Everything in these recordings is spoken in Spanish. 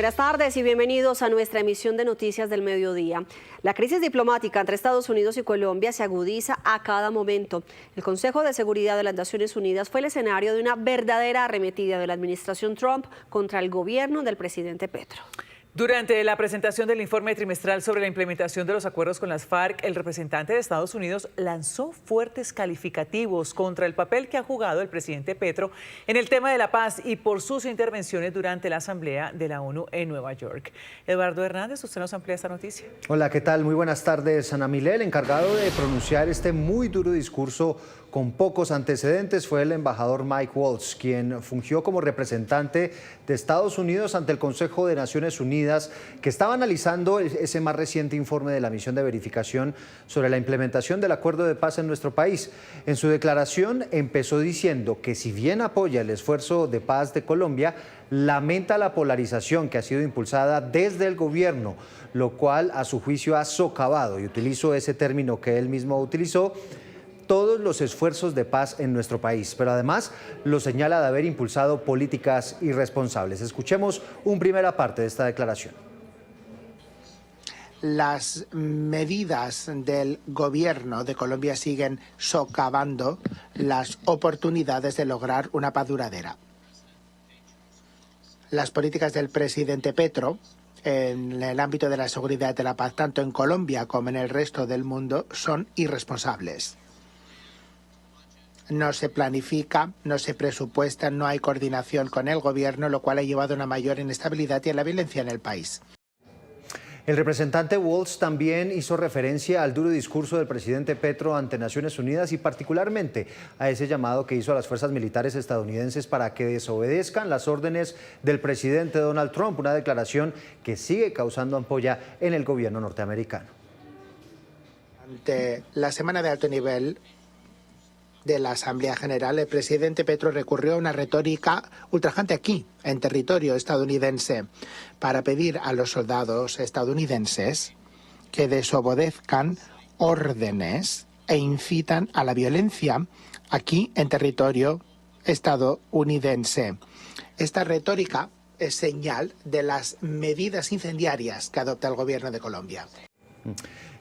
buenas tardes y bienvenidos a nuestra emisión de Noticias del Mediodía. La crisis diplomática entre Estados Unidos y Colombia se agudiza a cada momento. El Consejo de Seguridad de las Naciones Unidas fue el escenario de una verdadera arremetida de la administración Trump contra el gobierno del presidente Petro. Durante la presentación del informe trimestral sobre la implementación de los acuerdos con las FARC, el representante de Estados Unidos lanzó fuertes calificativos contra el papel que ha jugado el presidente Petro en el tema de la paz y por sus intervenciones durante la Asamblea de la ONU en Nueva York. Eduardo Hernández, usted nos amplía esta noticia. Hola, ¿qué tal? Muy buenas tardes. Ana Milé, el encargado de pronunciar este muy duro discurso con pocos antecedentes fue el embajador Mike Waltz, quien fungió como representante de Estados Unidos ante el Consejo de Naciones Unidas, que estaba analizando ese más reciente informe de la misión de verificación sobre la implementación del acuerdo de paz en nuestro país. En su declaración empezó diciendo que si bien apoya el esfuerzo de paz de Colombia, lamenta la polarización que ha sido impulsada desde el gobierno, lo cual a su juicio ha socavado, y utilizo ese término que él mismo utilizó, todos los esfuerzos de paz en nuestro país, pero además lo señala de haber impulsado políticas irresponsables. Escuchemos una primera parte de esta declaración. Las medidas del gobierno de Colombia siguen socavando las oportunidades de lograr una paz duradera. Las políticas del presidente Petro en el ámbito de la seguridad y de la paz, tanto en Colombia como en el resto del mundo, son irresponsables. No se planifica, no se presupuesta, no hay coordinación con el gobierno, lo cual ha llevado a una mayor inestabilidad y a la violencia en el país. El representante Waltz también hizo referencia al duro discurso del presidente Petro ante Naciones Unidas y particularmente a ese llamado que hizo a las fuerzas militares estadounidenses para que desobedezcan las órdenes del presidente Donald Trump, una declaración que sigue causando ampolla en el gobierno norteamericano. Ante la semana de alto nivel de la Asamblea General, el presidente Petro recurrió a una retórica ultrajante aquí, en territorio estadounidense, para pedir a los soldados estadounidenses que desobedezcan órdenes e incitan a la violencia aquí, en territorio estadounidense. Esta retórica es señal de las medidas incendiarias que adopta el gobierno de Colombia.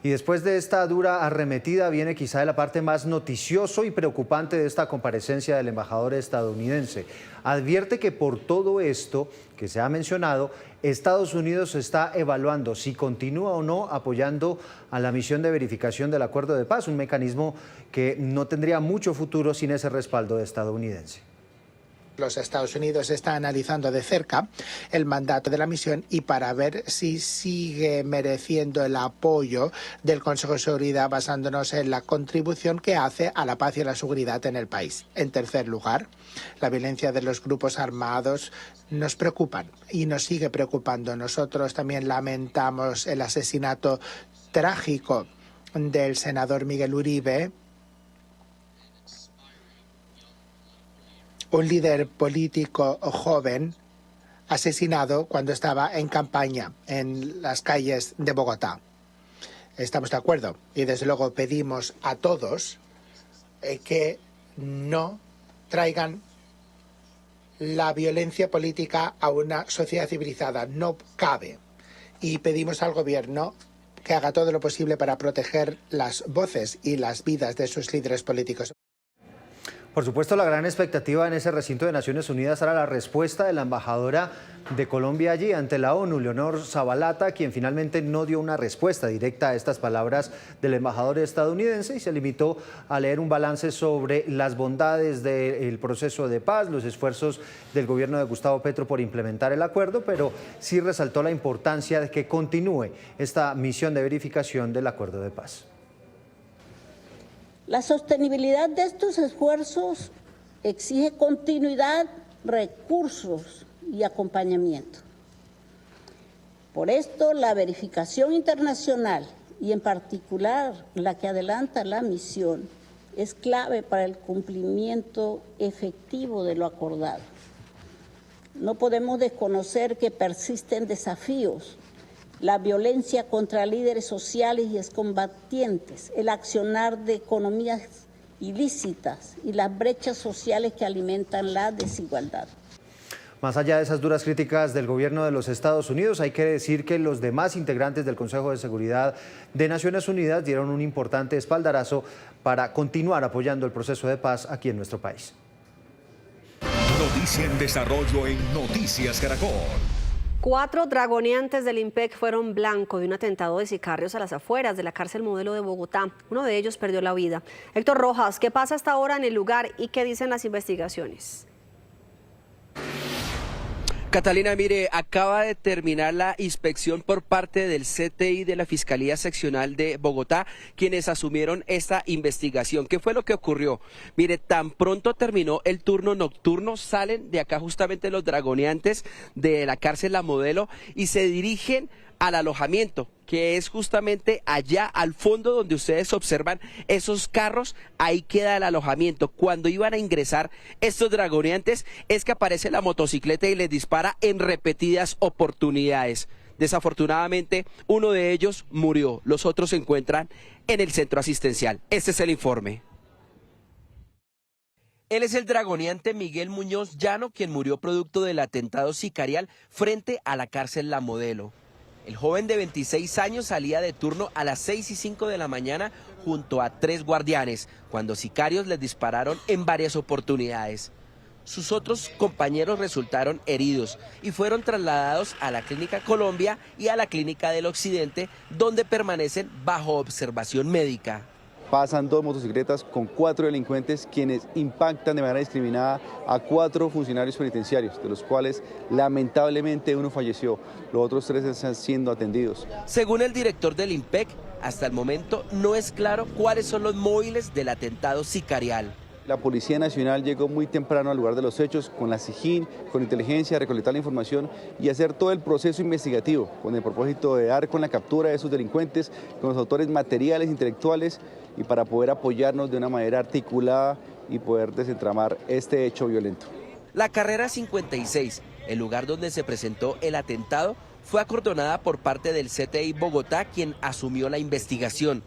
Y después de esta dura arremetida viene quizá la parte más noticioso y preocupante de esta comparecencia del embajador estadounidense. Advierte que por todo esto que se ha mencionado, Estados Unidos está evaluando si continúa o no apoyando a la misión de verificación del acuerdo de paz, un mecanismo que no tendría mucho futuro sin ese respaldo estadounidense. Los Estados Unidos están analizando de cerca el mandato de la misión y para ver si sigue mereciendo el apoyo del Consejo de Seguridad basándonos en la contribución que hace a la paz y a la seguridad en el país. En tercer lugar, la violencia de los grupos armados nos preocupan y nos sigue preocupando. Nosotros también lamentamos el asesinato trágico del senador Miguel Uribe, un líder político joven asesinado cuando estaba en campaña en las calles de Bogotá. Estamos de acuerdo y desde luego pedimos a todos que no traigan la violencia política a una sociedad civilizada. No cabe. Y pedimos al gobierno que haga todo lo posible para proteger las voces y las vidas de sus líderes políticos. Por supuesto, la gran expectativa en ese recinto de Naciones Unidas era la respuesta de la embajadora de Colombia allí ante la ONU, Leonor Zavaleta, quien finalmente no dio una respuesta directa a estas palabras del embajador estadounidense y se limitó a leer un balance sobre las bondades del proceso de paz, los esfuerzos del gobierno de Gustavo Petro por implementar el acuerdo, pero sí resaltó la importancia de que continúe esta misión de verificación del acuerdo de paz. La sostenibilidad de estos esfuerzos exige continuidad, recursos y acompañamiento. Por esto, la verificación internacional y en particular la que adelanta la misión es clave para el cumplimiento efectivo de lo acordado. No podemos desconocer que persisten desafíos: la violencia contra líderes sociales y excombatientes, el accionar de economías ilícitas y las brechas sociales que alimentan la desigualdad. Más allá de esas duras críticas del gobierno de los Estados Unidos, hay que decir que los demás integrantes del Consejo de Seguridad de Naciones Unidas dieron un importante espaldarazo para continuar apoyando el proceso de paz aquí en nuestro país. Noticia en desarrollo en Noticias Caracol. 4 dragoneantes del IMPEC fueron blanco de un atentado de sicarios a las afueras de la cárcel Modelo de Bogotá. Uno de ellos perdió la vida. Héctor Rojas, ¿qué pasa hasta ahora en el lugar y qué dicen las investigaciones? Catalina, mire, acaba de terminar la inspección por parte del CTI de la Fiscalía Seccional de Bogotá, quienes asumieron esta investigación. ¿Qué fue lo que ocurrió? Mire, tan pronto terminó el turno nocturno, salen de acá justamente los dragoneantes de la cárcel La Modelo y se dirigen al alojamiento, que es justamente allá al fondo donde ustedes observan esos carros, ahí queda el alojamiento. Cuando iban a ingresar estos dragoneantes es que aparece la motocicleta y les dispara en repetidas oportunidades. Desafortunadamente, uno de ellos murió, los otros se encuentran en el centro asistencial. Este es el informe. Él es el dragoneante Miguel Muñoz Llano, quien murió producto del atentado sicarial frente a la cárcel La Modelo. El joven de 26 años salía de turno a las 6:05 de la mañana junto a 3 guardianes, cuando sicarios les dispararon en varias oportunidades. Sus otros compañeros resultaron heridos y fueron trasladados a la Clínica Colombia y a la Clínica del Occidente, donde permanecen bajo observación médica. Pasan 2 motocicletas con 4 delincuentes quienes impactan de manera discriminada a 4 funcionarios penitenciarios, de los cuales lamentablemente uno falleció, los otros 3 están siendo atendidos. Según el director del IMPEC, hasta el momento no es claro cuáles son los móviles del atentado sicarial. La Policía Nacional llegó muy temprano al lugar de los hechos con la SIJIN, con inteligencia, a recolectar la información y hacer todo el proceso investigativo con el propósito de dar con la captura de esos delincuentes, con los autores materiales, intelectuales y para poder apoyarnos de una manera articulada y poder desentramar este hecho violento. La carrera 56, el lugar donde se presentó el atentado, fue acordonada por parte del CTI Bogotá, quien asumió la investigación.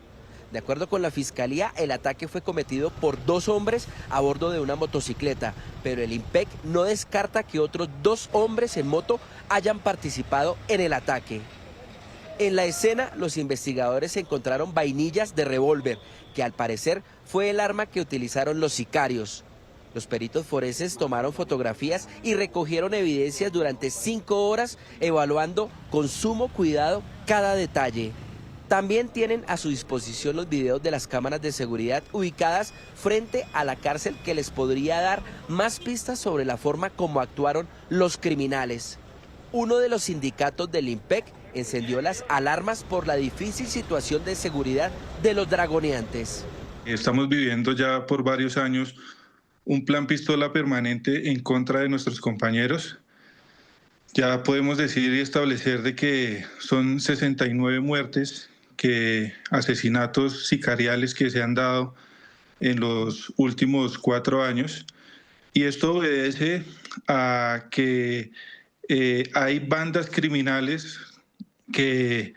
De acuerdo con la Fiscalía, el ataque fue cometido por 2 hombres a bordo de una motocicleta, pero el IMPEC no descarta que otros 2 hombres en moto hayan participado en el ataque. En la escena, los investigadores encontraron vainillas de revólver, que al parecer fue el arma que utilizaron los sicarios. Los peritos forenses tomaron fotografías y recogieron evidencias durante 5 horas, evaluando con sumo cuidado cada detalle. También tienen a su disposición los videos de las cámaras de seguridad ubicadas frente a la cárcel que les podría dar más pistas sobre la forma como actuaron los criminales. Uno de los sindicatos del IMPEC encendió las alarmas por la difícil situación de seguridad de los dragoneantes. Estamos viviendo ya por varios años un plan pistola permanente en contra de nuestros compañeros. Ya podemos decir y establecer de que son 69 muertes, asesinatos sicariales que se han dado en los últimos 4 años. Y esto obedece a que hay bandas criminales que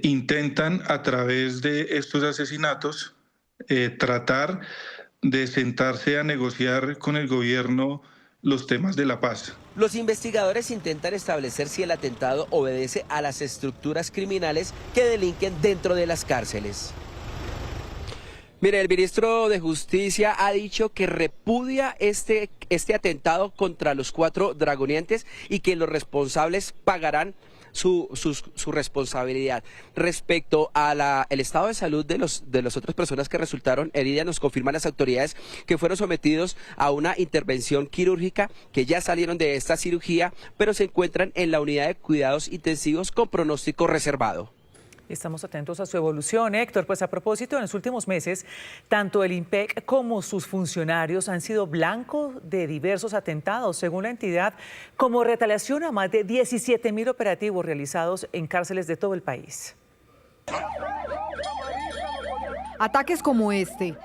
intentan a través de estos asesinatos tratar de sentarse a negociar con el gobierno los temas de la paz. Los investigadores intentan establecer si el atentado obedece a las estructuras criminales que delinquen dentro de las cárceles. Mire, el ministro de Justicia ha dicho que repudia este atentado contra los 4 dragoneantes y que los responsables pagarán su responsabilidad. Respecto a el estado de salud de las otras personas que resultaron heridas, nos confirman las autoridades que fueron sometidos a una intervención quirúrgica, que ya salieron de esta cirugía, pero se encuentran en la unidad de cuidados intensivos con pronóstico reservado. Estamos atentos a su evolución, Héctor. Pues a propósito, en los últimos meses, tanto el IMPEC como sus funcionarios han sido blanco de diversos atentados, según la entidad, como retaliación a más de 17.000 operativos realizados en cárceles de todo el país. Ataques como este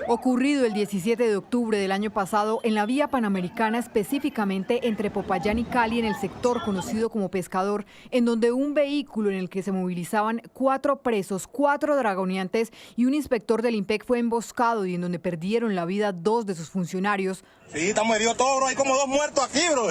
Ocurrido el 17 de octubre del año pasado en la vía panamericana, específicamente entre Popayán y Cali, en el sector conocido como Pescador, en donde un vehículo en el que se movilizaban 4 presos, 4 dragoneantes y un inspector del IMPEC fue emboscado y en donde perdieron la vida 2 de sus funcionarios. Sí, estamos heridos todos, bro. Hay como 2 muertos aquí, bro.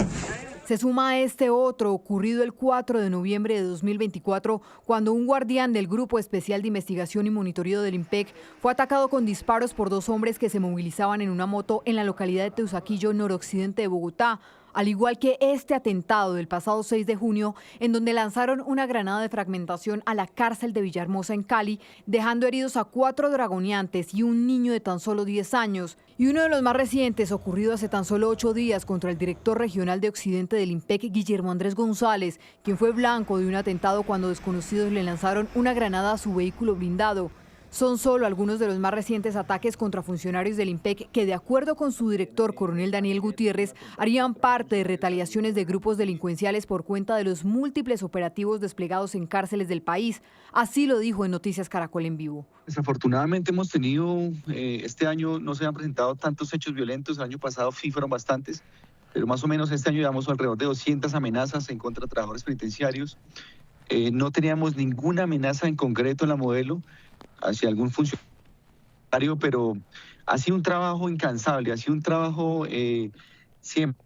Se suma a este otro ocurrido el 4 de noviembre de 2024, cuando un guardián del Grupo Especial de Investigación y Monitoreo del IMPEC fue atacado con disparos por 2 hombres que se movilizaban en una moto en la localidad de Teusaquillo, noroccidente de Bogotá. Al igual que este atentado del pasado 6 de junio, en donde lanzaron una granada de fragmentación a la cárcel de Villahermosa en Cali, dejando heridos a 4 dragoneantes y un niño de tan solo 10 años. Y uno de los más recientes, ocurrido hace tan solo 8 días contra el director regional de Occidente del IMPEC, Guillermo Andrés González, quien fue blanco de un atentado cuando desconocidos le lanzaron una granada a su vehículo blindado. Son solo algunos de los más recientes ataques contra funcionarios del IMPEC que, de acuerdo con su director, coronel Daniel Gutiérrez, harían parte de retaliaciones de grupos delincuenciales por cuenta de los múltiples operativos desplegados en cárceles del país. Así lo dijo en Noticias Caracol en Vivo. Desafortunadamente hemos tenido, este año no se han presentado tantos hechos violentos, el año pasado sí fueron bastantes, pero más o menos este año llevamos alrededor de 200 amenazas en contra de trabajadores penitenciarios. No teníamos ninguna amenaza en concreto en la modelo hacia algún funcionario, pero ha sido un trabajo incansable, ha sido un trabajo siempre,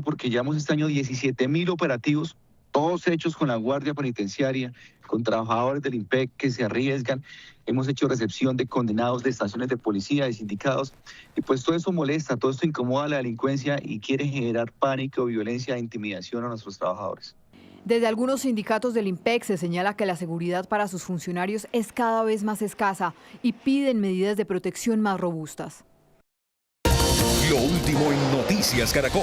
porque llevamos este año 17.000 operativos, todos hechos con la Guardia Penitenciaria, con trabajadores del IMPEC que se arriesgan. Hemos hecho recepción de condenados de estaciones de policía, de sindicados, y pues todo eso molesta, todo esto incomoda a la delincuencia y quiere generar pánico, violencia e intimidación a nuestros trabajadores. Desde algunos sindicatos del IMPEC se señala que la seguridad para sus funcionarios es cada vez más escasa y piden medidas de protección más robustas. Lo último en Noticias Caracol.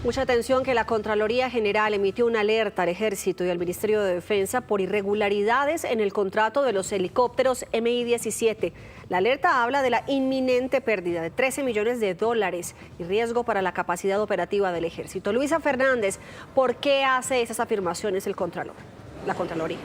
Mucha atención que la Contraloría General emitió una alerta al Ejército y al Ministerio de Defensa por irregularidades en el contrato de los helicópteros Mi-17. La alerta habla de la inminente pérdida de $13 millones y riesgo para la capacidad operativa del Ejército. Luisa Fernández, ¿por qué hace esas afirmaciones la Contraloría?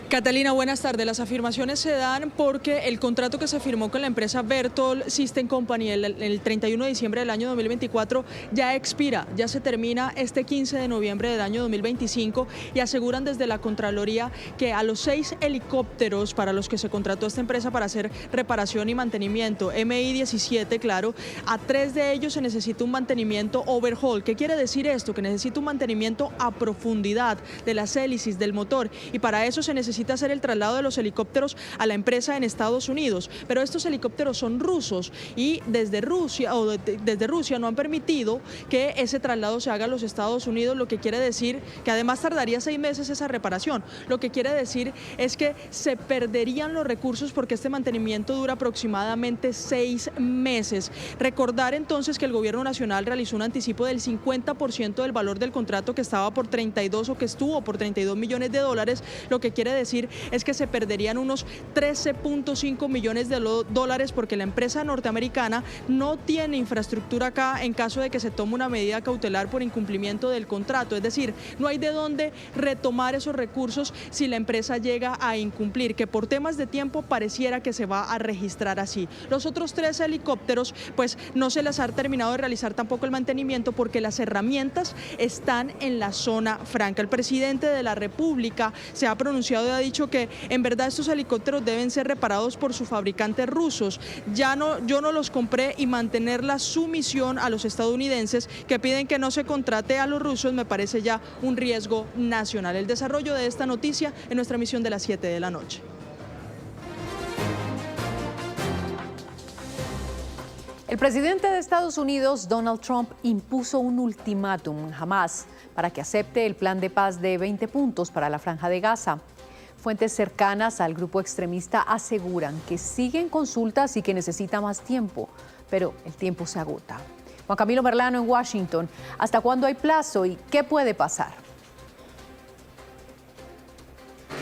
Catalina, buenas tardes. Las afirmaciones se dan porque el contrato que se firmó con la empresa Bertol System Company el 31 de diciembre del año 2024 ya expira, ya se termina este 15 de noviembre del año 2025 y aseguran desde la Contraloría que a los 6 helicópteros para los que se contrató esta empresa para hacer reparación y mantenimiento, Mi-17, claro, a 3 de ellos se necesita un mantenimiento overhaul. ¿Qué quiere decir esto? Que necesita un mantenimiento a profundidad de las hélices del motor y para eso se necesita hacer el traslado de los helicópteros a la empresa en Estados Unidos, pero estos helicópteros son rusos y desde Rusia no han permitido que ese traslado se haga a los Estados Unidos, lo que quiere decir que además tardaría 6 meses esa reparación. Lo que quiere decir es que se perderían los recursos porque este mantenimiento dura aproximadamente 6 meses. Recordar entonces que el Gobierno Nacional realizó un anticipo del 50% del valor del contrato que estaba por 32 o que estuvo por $32 millones, lo que quiere decir es que se perderían unos 13.5 millones de dólares porque la empresa norteamericana no tiene infraestructura acá en caso de que se tome una medida cautelar por incumplimiento del contrato. Es decir, no hay de dónde retomar esos recursos si la empresa llega a incumplir, que por temas de tiempo pareciera que se va a registrar así. Los otros 3 helicópteros, pues no se les ha terminado de realizar tampoco el mantenimiento porque las herramientas están en la zona franca. El presidente de la República se ha pronunciado y ha dicho que en verdad estos helicópteros deben ser reparados por sus fabricantes rusos. Yo no los compré y mantener la sumisión a los estadounidenses que piden que no se contrate a los rusos me parece ya un riesgo nacional. El desarrollo de esta noticia en nuestra emisión de las 7 de la noche. El presidente de Estados Unidos, Donald Trump, impuso un ultimátum a Hamás para que acepte el plan de paz de 20 puntos para la Franja de Gaza. Fuentes cercanas al grupo extremista aseguran que siguen consultas y que necesita más tiempo, pero el tiempo se agota. Juan Camilo Merlano en Washington, ¿hasta cuándo hay plazo y qué puede pasar?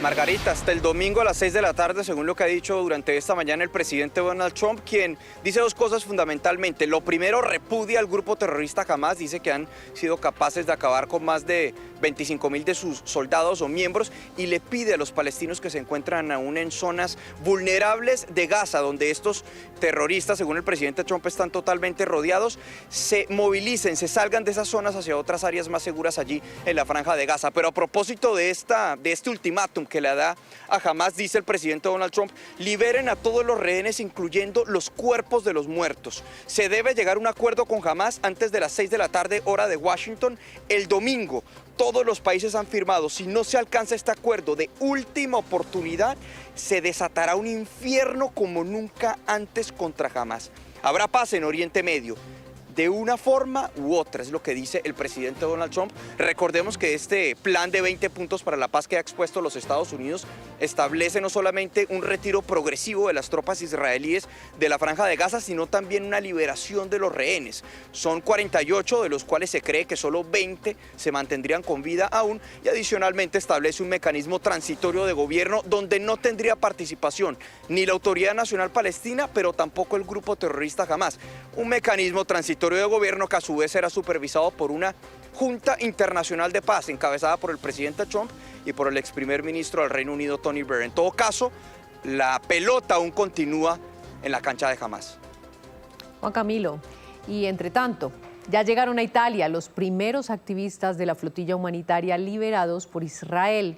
Margarita, hasta el domingo a las 6 de la tarde, según lo que ha dicho durante esta mañana el presidente Donald Trump, quien dice dos cosas fundamentalmente. Lo primero, repudia al grupo terrorista Hamas, dice que han sido capaces de acabar con más de 25.000 de sus soldados o miembros, y le pide a los palestinos que se encuentran aún en zonas vulnerables de Gaza, donde estos terroristas, según el presidente Trump, están totalmente rodeados, se movilicen, se salgan de esas zonas hacia otras áreas más seguras allí en la franja de Gaza. Pero a propósito de este ultimátum que le da a Hamas, dice el presidente Donald Trump, liberen a todos los rehenes, incluyendo los cuerpos de los muertos. Se debe llegar a un acuerdo con Hamas antes de las 6 de la tarde, hora de Washington, el domingo. Todos los países han firmado. Si no se alcanza este acuerdo de última oportunidad, se desatará un infierno como nunca antes contra Hamas. Habrá paz en Oriente Medio, de una forma u otra, es lo que dice el presidente Donald Trump. Recordemos que este plan de 20 puntos para la paz que ha expuesto los Estados Unidos establece no solamente un retiro progresivo de las tropas israelíes de la franja de Gaza, sino también una liberación de los rehenes. Son 48, de los cuales se cree que solo 20 se mantendrían con vida aún, y adicionalmente establece un mecanismo transitorio de gobierno donde no tendría participación ni la Autoridad Nacional Palestina, pero tampoco el grupo terrorista Hamas. Un mecanismo transitorio de gobierno que a su vez será supervisado por una Junta Internacional de Paz encabezada por el presidente Trump y por el ex primer ministro del Reino Unido, Tony Blair. En todo caso, la pelota aún continúa en la cancha de Hamas. Juan Camilo, y entre tanto, ya llegaron a Italia los primeros activistas de la flotilla humanitaria liberados por Israel.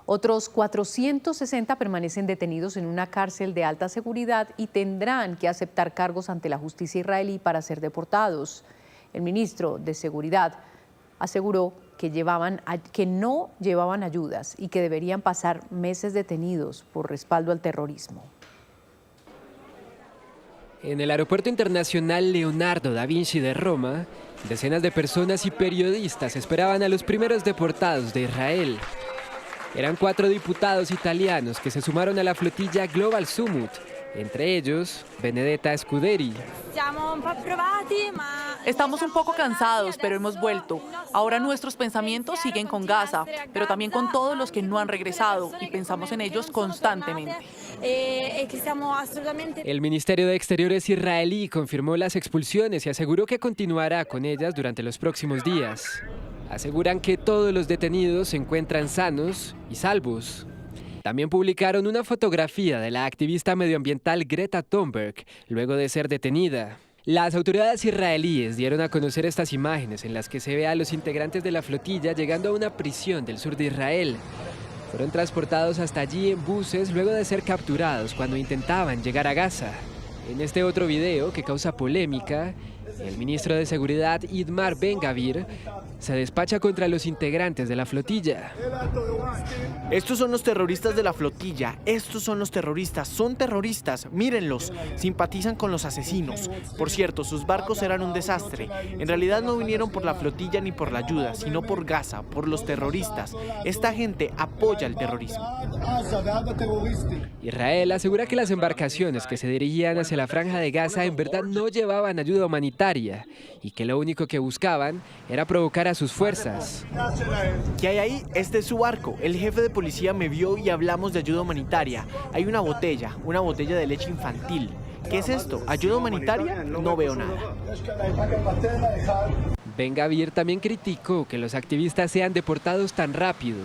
Otros 460 permanecen detenidos en una cárcel de alta seguridad y tendrán que aceptar cargos ante la justicia israelí para ser deportados. El ministro de Seguridad aseguró que no llevaban ayudas y que deberían pasar meses detenidos por respaldo al terrorismo. En el Aeropuerto Internacional Leonardo da Vinci de Roma, decenas de personas y periodistas esperaban a los primeros deportados de Israel. Eran 4 diputados italianos que se sumaron a la flotilla Global Summit, entre ellos Benedetta Scuderi. Estamos un poco cansados, pero hemos vuelto. Ahora nuestros pensamientos siguen con Gaza, pero también con todos los que no han regresado, y pensamos en ellos constantemente. El Ministerio de Exteriores israelí confirmó las expulsiones y aseguró que continuará con ellas durante los próximos días. Aseguran que todos los detenidos se encuentran sanos y salvos. También publicaron una fotografía de la activista medioambiental Greta Thunberg luego de ser detenida. Las autoridades israelíes dieron a conocer estas imágenes en las que se ve a los integrantes de la flotilla llegando a una prisión del sur de Israel. Fueron transportados hasta allí en buses luego de ser capturados cuando intentaban llegar a Gaza. En este otro video que causa polémica, el ministro de Seguridad Itamar Ben-Gvir se despacha contra los integrantes de la flotilla. Estos son los terroristas de la flotilla, estos son los terroristas, son terroristas, mírenlos, simpatizan con los asesinos. Por cierto, sus barcos eran un desastre. En realidad no vinieron por la flotilla ni por la ayuda, sino por Gaza, por los terroristas. Esta gente apoya el terrorismo. Israel asegura que las embarcaciones que se dirigían hacia la franja de Gaza en verdad no llevaban ayuda humanitaria y que lo único que buscaban era provocar a sus fuerzas. ¿Qué hay ahí? Este es su barco. El jefe de policía me vio y hablamos de ayuda humanitaria. Hay una botella de leche infantil. ¿Qué es esto? ¿Ayuda humanitaria? No veo nada. Ben-Gvir también criticó que los activistas sean deportados tan rápido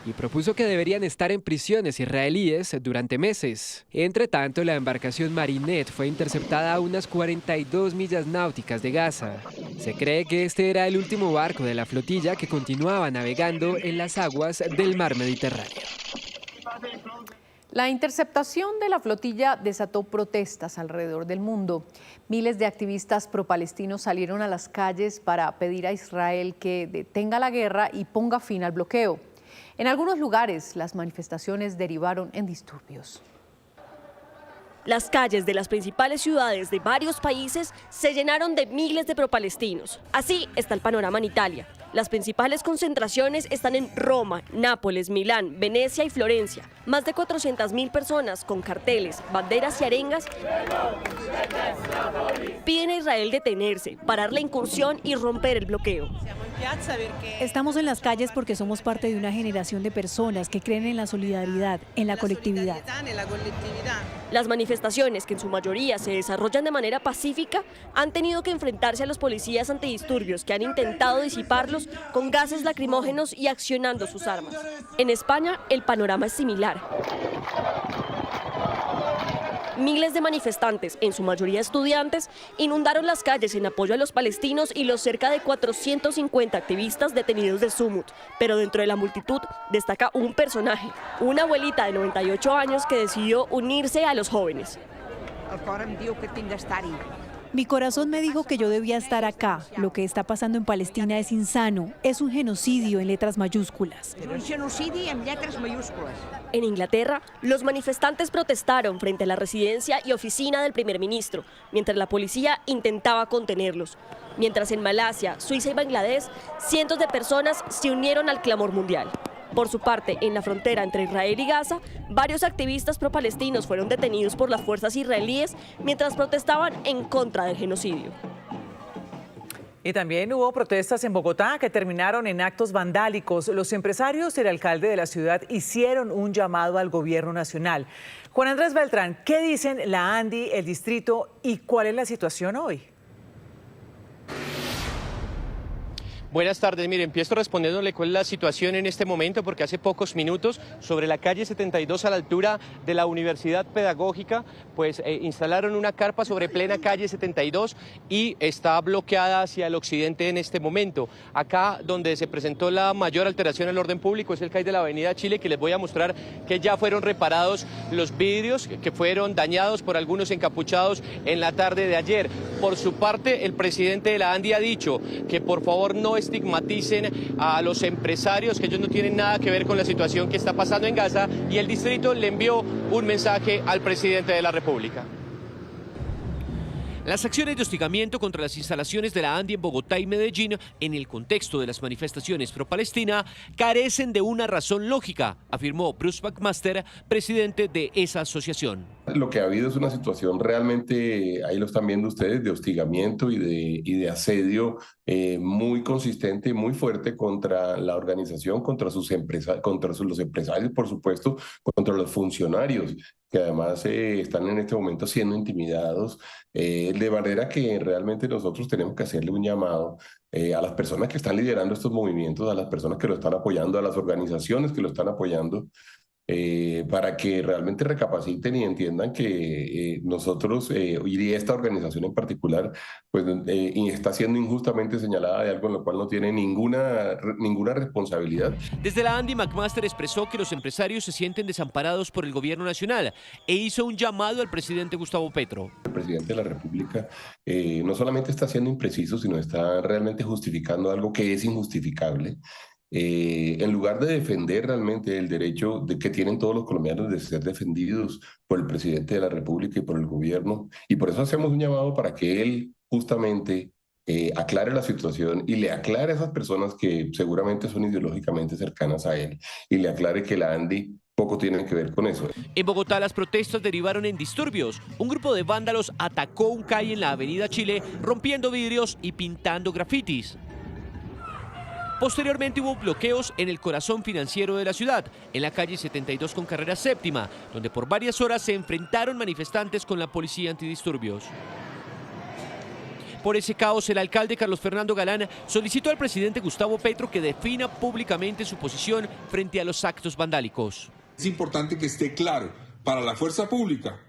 y propuso que deberían estar en prisiones israelíes durante meses. Entre tanto, la embarcación Marinette fue interceptada a unas 42 millas náuticas de Gaza. Se cree que este era el último barco de la flotilla que continuaba navegando en las aguas del mar Mediterráneo. La interceptación de la flotilla desató protestas alrededor del mundo. Miles de activistas pro-palestinos salieron a las calles para pedir a Israel que detenga la guerra y ponga fin al bloqueo. En algunos lugares, las manifestaciones derivaron en disturbios. Las calles de las principales ciudades de varios países se llenaron de miles de pro-palestinos. Así está el panorama en Italia. Las principales concentraciones están en Roma, Nápoles, Milán, Venecia y Florencia. Más de 400.000 personas con carteles, banderas y arengas piden a Israel detenerse, parar la incursión y romper el bloqueo. Estamos en las calles porque somos parte de una generación de personas que creen en la solidaridad, en la colectividad. Las manifestaciones, que en su mayoría se desarrollan de manera pacífica, han tenido que enfrentarse a los policías antidisturbios que han intentado disiparlos con gases lacrimógenos y accionando sus armas. En España, el panorama es similar. Miles de manifestantes, en su mayoría estudiantes, inundaron las calles en apoyo a los palestinos y los cerca de 450 activistas detenidos de Sumut. Pero dentro de la multitud destaca un personaje, una abuelita de 98 años que decidió unirse a los jóvenes. Mi corazón me dijo que yo debía estar acá. Lo que está pasando en Palestina es insano. Es un genocidio en letras mayúsculas. En Inglaterra, los manifestantes protestaron frente a la residencia y oficina del primer ministro, mientras la policía intentaba contenerlos. Mientras en Malasia, Suiza y Bangladesh, cientos de personas se unieron al clamor mundial. Por su parte, en la frontera entre Israel y Gaza, varios activistas pro-palestinos fueron detenidos por las fuerzas israelíes mientras protestaban en contra del genocidio. Y también hubo protestas en Bogotá que terminaron en actos vandálicos. Los empresarios y el alcalde de la ciudad hicieron un llamado al gobierno nacional. Juan Andrés Beltrán, ¿qué dicen la ANDI, el distrito y cuál es la situación hoy? Buenas tardes, mire, empiezo respondiéndole cuál es la situación en este momento, porque hace pocos minutos sobre la calle 72 a la altura de la Universidad Pedagógica, pues instalaron una carpa sobre plena calle 72 y está bloqueada hacia el occidente en este momento. Acá donde se presentó la mayor alteración al orden público es el CAI de la Avenida Chile, que les voy a mostrar que ya fueron reparados los vidrios que fueron dañados por algunos encapuchados en la tarde de ayer. Por su parte, el presidente de la ANDI ha dicho que por favor no estigmaticen a los empresarios, que ellos no tienen nada que ver con la situación que está pasando en Gaza, y el distrito le envió un mensaje al presidente de la República. Las acciones de hostigamiento contra las instalaciones de la ANDI en Bogotá y Medellín, en el contexto de las manifestaciones pro-Palestina, carecen de una razón lógica, afirmó Bruce McMaster, presidente de esa asociación. Lo que ha habido es una situación realmente, ahí lo están viendo ustedes, de hostigamiento y de asedio muy consistente y muy fuerte contra la organización, contra los empresarios, por supuesto, contra los funcionarios, que además están en este momento siendo intimidados, de manera que realmente nosotros tenemos que hacerle un llamado a las personas que están liderando estos movimientos, a las personas que lo están apoyando, a las organizaciones que lo están apoyando, para que realmente recapaciten y entiendan que nosotros, y esta organización en particular, pues está siendo injustamente señalada de algo en lo cual no tiene ninguna responsabilidad. Desde la ANDI, McMaster expresó que los empresarios se sienten desamparados por el gobierno nacional e hizo un llamado al presidente Gustavo Petro. El presidente de la República no solamente está siendo impreciso, sino está realmente justificando algo que es injustificable. En lugar de defender realmente el derecho que tienen todos los colombianos de ser defendidos por el presidente de la República y por el gobierno, y por eso hacemos un llamado para que él justamente aclare la situación y le aclare a esas personas que seguramente son ideológicamente cercanas a él, y le aclare que la ANDI poco tiene que ver con eso. En Bogotá las protestas derivaron en disturbios. Un grupo de vándalos atacó un CAI en la Avenida Chile, rompiendo vidrios y pintando grafitis. Posteriormente hubo bloqueos en el corazón financiero de la ciudad, en la calle 72 con carrera séptima, donde por varias horas se enfrentaron manifestantes con la policía antidisturbios. Por ese caos, el alcalde Carlos Fernando Galán solicitó al presidente Gustavo Petro que defina públicamente su posición frente a los actos vandálicos. Es importante que esté claro para la fuerza pública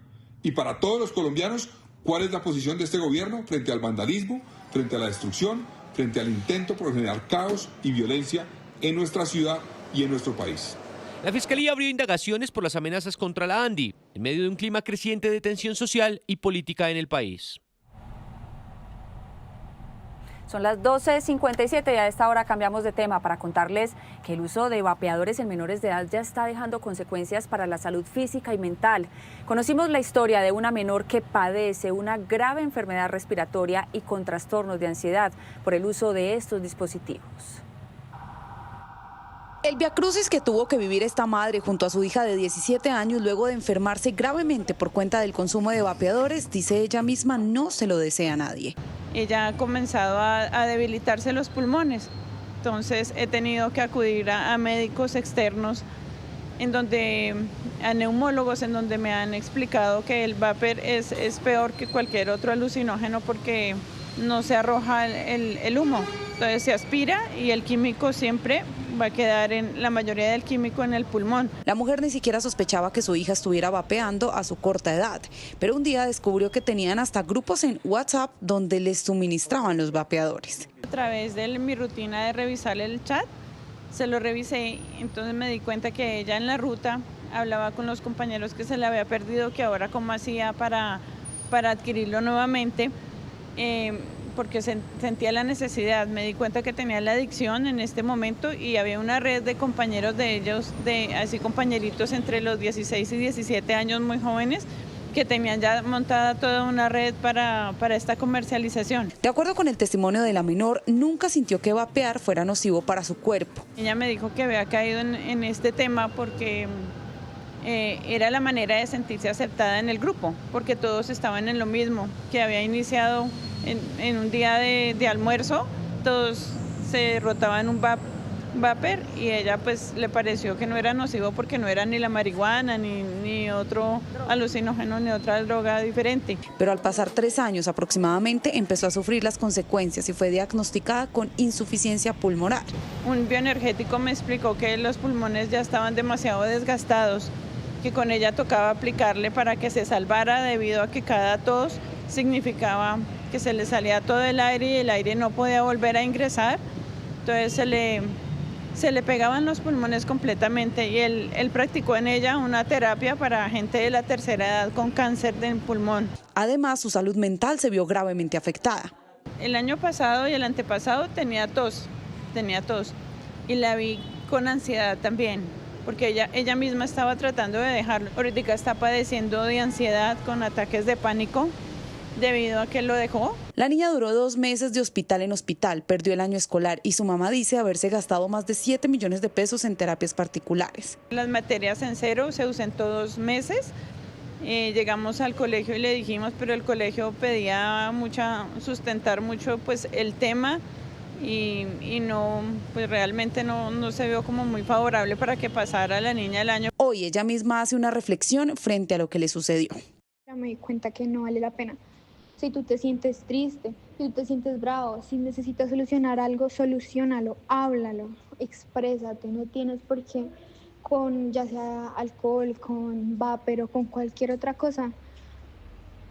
y para todos los colombianos cuál es la posición de este gobierno frente al vandalismo, frente a la destrucción, frente al intento por generar caos y violencia en nuestra ciudad y en nuestro país. La Fiscalía abrió indagaciones por las amenazas contra la ANDI, en medio de un clima creciente de tensión social y política en el país. Son las 12:57 y a esta hora cambiamos de tema para contarles que el uso de vapeadores en menores de edad ya está dejando consecuencias para la salud física y mental. Conocimos la historia de una menor que padece una grave enfermedad respiratoria y con trastornos de ansiedad por el uso de estos dispositivos. El viacrucis que tuvo que vivir esta madre junto a su hija de 17 años luego de enfermarse gravemente por cuenta del consumo de vapeadores, dice ella misma, no se lo desea a nadie. Ella ha comenzado a debilitarse los pulmones entonces he tenido que acudir a médicos externos, a neumólogos, en donde me han explicado que el vapor es peor que cualquier otro alucinógeno porque no se arroja el humo, entonces se aspira y el químico siempre va a quedar la mayoría del químico en el pulmón. La mujer ni siquiera sospechaba que su hija estuviera vapeando a su corta edad, pero un día descubrió que tenían hasta grupos en WhatsApp donde les suministraban los vapeadores. A través de mi rutina de revisar el chat, se lo revisé, entonces me di cuenta que ella en la ruta hablaba con los compañeros que se le había perdido, que ahora cómo hacía para adquirirlo nuevamente, porque sentía la necesidad. Me di cuenta que tenía la adicción en este momento y había una red de compañeros de ellos, así compañeritos entre los 16 y 17 años muy jóvenes, que tenían ya montada toda una red para esta comercialización. De acuerdo con el testimonio de la menor, nunca sintió que vapear fuera nocivo para su cuerpo. Ella me dijo que había caído en este tema porque era la manera de sentirse aceptada en el grupo, porque todos estaban en lo mismo, que había iniciado en un día de almuerzo, todos se rotaban un vapor y ella pues le pareció que no era nocivo porque no era ni la marihuana, ni otro alucinógeno, ni otra droga diferente. Pero al pasar 3 años aproximadamente empezó a sufrir las consecuencias y fue diagnosticada con insuficiencia pulmonar. Un bioenergético me explicó que los pulmones ya estaban demasiado desgastados, que con ella tocaba aplicarle para que se salvara, debido a que cada tos significaba que se le salía todo el aire y el aire no podía volver a ingresar, entonces se le pegaban los pulmones completamente y él practicó en ella una terapia para gente de la tercera edad con cáncer del pulmón. Además, su salud mental se vio gravemente afectada. El año pasado y el antepasado tenía tos y la vi con ansiedad también, porque ella misma estaba tratando de dejarlo. Ahorita está padeciendo de ansiedad con ataques de pánico debido a que lo dejó. La niña duró 2 meses de hospital en hospital, perdió el año escolar y su mamá dice haberse gastado más de 7 millones de pesos en terapias particulares. Las materias en cero se ausentó 2 meses. Llegamos al colegio y le dijimos, pero el colegio pedía sustentar mucho pues el tema y no, pues realmente no se vio como muy favorable para que pasara la niña el año. Hoy ella misma hace una reflexión frente a lo que le sucedió. Me di cuenta que no vale la pena. Si tú te sientes triste, si tú te sientes bravo, si necesitas solucionar algo, solucionalo, háblalo, exprésate. No tienes por qué con ya sea alcohol, con vapor o con cualquier otra cosa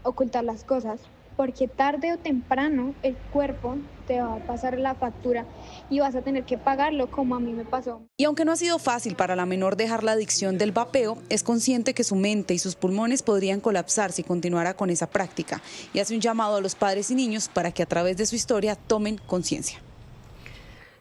ocultar las cosas, porque tarde o temprano el cuerpo te va a pasar la factura y vas a tener que pagarlo, como a mí me pasó. Y aunque no ha sido fácil para la menor dejar la adicción del vapeo, es consciente que su mente y sus pulmones podrían colapsar si continuara con esa práctica y hace un llamado a los padres y niños para que a través de su historia tomen conciencia.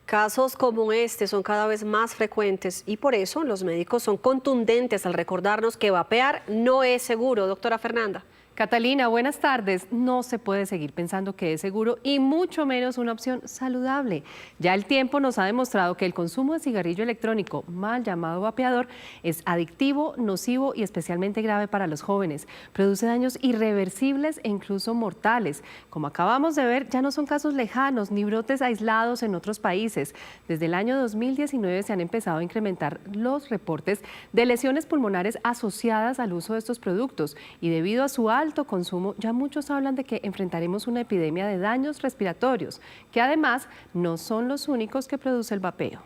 Casos como este son cada vez más frecuentes y por eso los médicos son contundentes al recordarnos que vapear no es seguro. Doctora Fernanda. Catalina, buenas tardes. No se puede seguir pensando que es seguro y mucho menos una opción saludable. Ya el tiempo nos ha demostrado que el consumo de cigarrillo electrónico, mal llamado vapeador, es adictivo, nocivo y especialmente grave para los jóvenes. Produce daños irreversibles e incluso mortales. Como acabamos de ver, ya no son casos lejanos ni brotes aislados en otros países. Desde el año 2019 se han empezado a incrementar los reportes de lesiones pulmonares asociadas al uso de estos productos y debido a su alto consumo, ya muchos hablan de que enfrentaremos una epidemia de daños respiratorios, que además no son los únicos que produce el vapeo.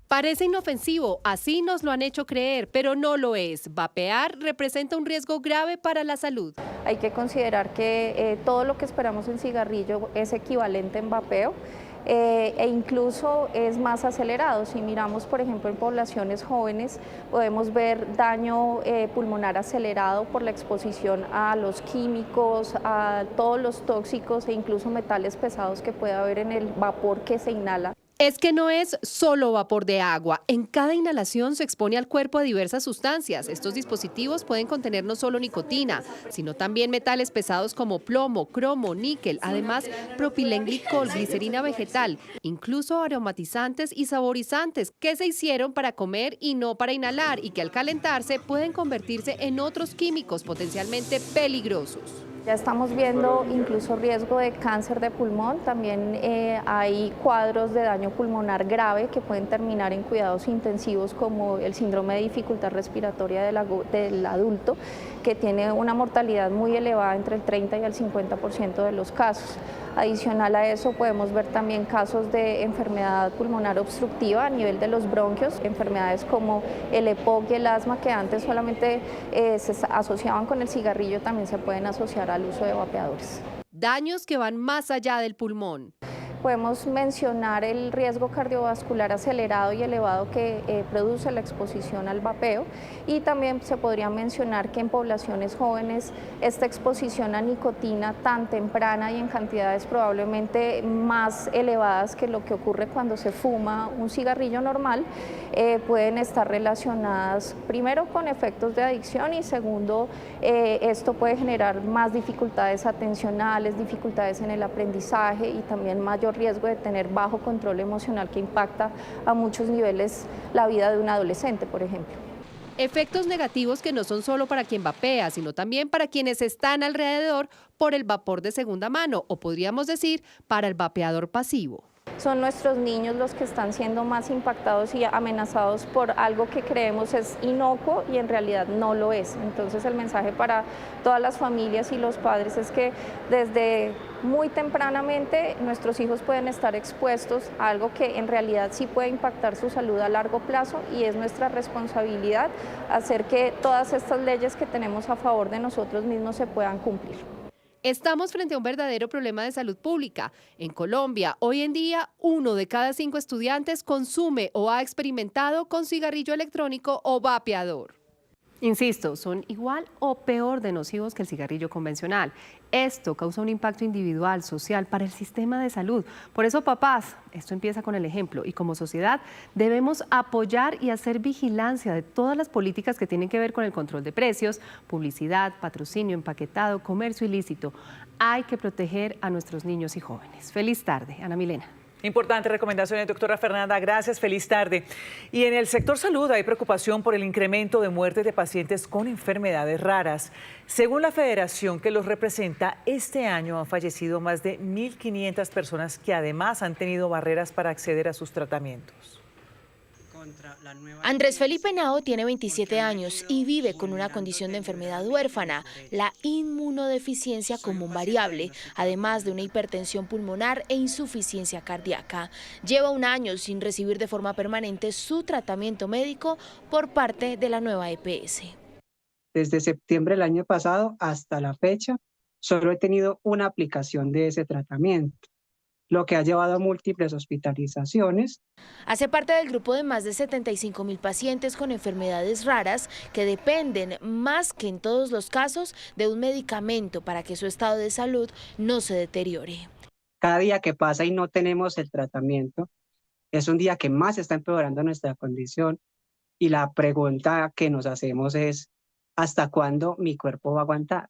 Parece inofensivo, así nos lo han hecho creer, pero no lo es. Vapear representa un riesgo grave para la salud. Hay que considerar que todo lo que esperamos en cigarrillo es equivalente en vapeo. E incluso es más acelerado. Si miramos, por ejemplo, en poblaciones jóvenes, podemos ver daño pulmonar acelerado por la exposición a los químicos, a todos los tóxicos e incluso metales pesados que puede haber en el vapor que se inhala. Es que no es solo vapor de agua. En cada inhalación se expone al cuerpo a diversas sustancias. Estos dispositivos pueden contener no solo nicotina, sino también metales pesados como plomo, cromo, níquel, además propilenglicol, glicerina vegetal, incluso aromatizantes y saborizantes que se hicieron para comer y no para inhalar y que al calentarse pueden convertirse en otros químicos potencialmente peligrosos. Ya estamos viendo incluso riesgo de cáncer de pulmón, también hay cuadros de daño pulmonar grave que pueden terminar en cuidados intensivos como el síndrome de dificultad respiratoria del adulto, que tiene una mortalidad muy elevada entre el 30 y el 50% de los casos. Adicional a eso podemos ver también casos de enfermedad pulmonar obstructiva a nivel de los bronquios, enfermedades como el EPOC y el asma que antes solamente se asociaban con el cigarrillo, también se pueden asociar al uso de vapeadores. Daños que van más allá del pulmón. Podemos mencionar el riesgo cardiovascular acelerado y elevado que produce la exposición al vapeo, y también se podría mencionar que en poblaciones jóvenes esta exposición a nicotina tan temprana y en cantidades probablemente más elevadas que lo que ocurre cuando se fuma un cigarrillo normal, pueden estar relacionadas primero con efectos de adicción y segundo, esto puede generar más dificultades atencionales, dificultades en el aprendizaje y también mayor riesgo de tener bajo control emocional que impacta a muchos niveles la vida de un adolescente, por ejemplo. Efectos negativos que no son solo para quien vapea, sino también para quienes están alrededor por el vapor de segunda mano, o podríamos decir, para el vapeador pasivo. Son nuestros niños los que están siendo más impactados y amenazados por algo que creemos es inocuo y en realidad no lo es. Entonces el mensaje para todas las familias y los padres es que desde muy tempranamente nuestros hijos pueden estar expuestos a algo que en realidad sí puede impactar su salud a largo plazo, y es nuestra responsabilidad hacer que todas estas leyes que tenemos a favor de nosotros mismos se puedan cumplir. Estamos frente a un verdadero problema de salud pública. En Colombia, hoy en día, 1 de cada 5 estudiantes consume o ha experimentado con cigarrillo electrónico o vapeador. Insisto, son igual o peor de nocivos que el cigarrillo convencional. Esto causa un impacto individual, social, para el sistema de salud. Por eso, papás, esto empieza con el ejemplo, y como sociedad debemos apoyar y hacer vigilancia de todas las políticas que tienen que ver con el control de precios, publicidad, patrocinio, empaquetado, comercio ilícito. Hay que proteger a nuestros niños y jóvenes. Feliz tarde, Ana Milena. Importantes recomendaciones, doctora Fernanda. Gracias, feliz tarde. Y en el sector salud hay preocupación por el incremento de muertes de pacientes con enfermedades raras. Según la federación que los representa, este año han fallecido más de 1.500 personas que además han tenido barreras para acceder a sus tratamientos. Andrés Felipe Henao tiene 27 años y vive con una condición de enfermedad huérfana, la inmunodeficiencia común variable, además de una hipertensión pulmonar e insuficiencia cardíaca. Lleva un año sin recibir de forma permanente su tratamiento médico por parte de la nueva EPS. Desde septiembre del año pasado hasta la fecha, solo he tenido una aplicación de ese tratamiento, lo que ha llevado a múltiples hospitalizaciones. Hace parte del grupo de más de 75.000 pacientes con enfermedades raras que dependen, más que en todos los casos, de un medicamento para que su estado de salud no se deteriore. Cada día que pasa y no tenemos el tratamiento, es un día que más está empeorando nuestra condición, y la pregunta que nos hacemos es, ¿hasta cuándo mi cuerpo va a aguantar?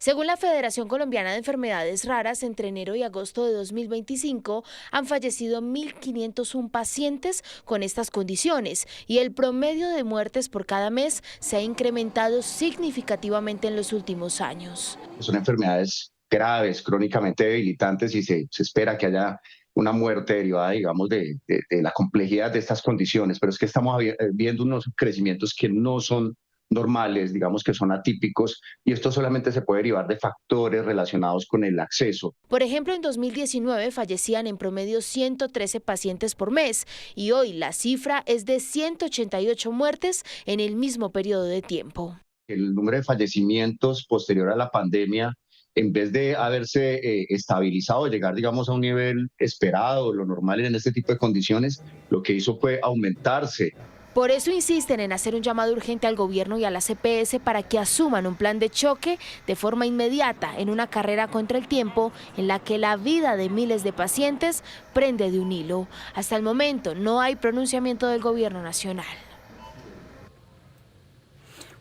Según la Federación Colombiana de Enfermedades Raras, entre enero y agosto de 2025 han fallecido 1.501 pacientes con estas condiciones, y el promedio de muertes por cada mes se ha incrementado significativamente en los últimos años. Son enfermedades graves, crónicamente debilitantes, y se espera que haya una muerte derivada, digamos, de la complejidad de estas condiciones, pero es que estamos viendo unos crecimientos que no son normales, digamos que son atípicos, y esto solamente se puede derivar de factores relacionados con el acceso. Por ejemplo, en 2019 fallecían en promedio 113 pacientes por mes, y hoy la cifra es de 188 muertes en el mismo periodo de tiempo. El número de fallecimientos posterior a la pandemia, en vez de haberse estabilizado, llegar, digamos, a un nivel esperado, lo normal en este tipo de condiciones, lo que hizo fue aumentarse. Por eso insisten en hacer un llamado urgente al gobierno y a la EPS para que asuman un plan de choque de forma inmediata en una carrera contra el tiempo en la que la vida de miles de pacientes prende de un hilo. Hasta el momento no hay pronunciamiento del gobierno nacional.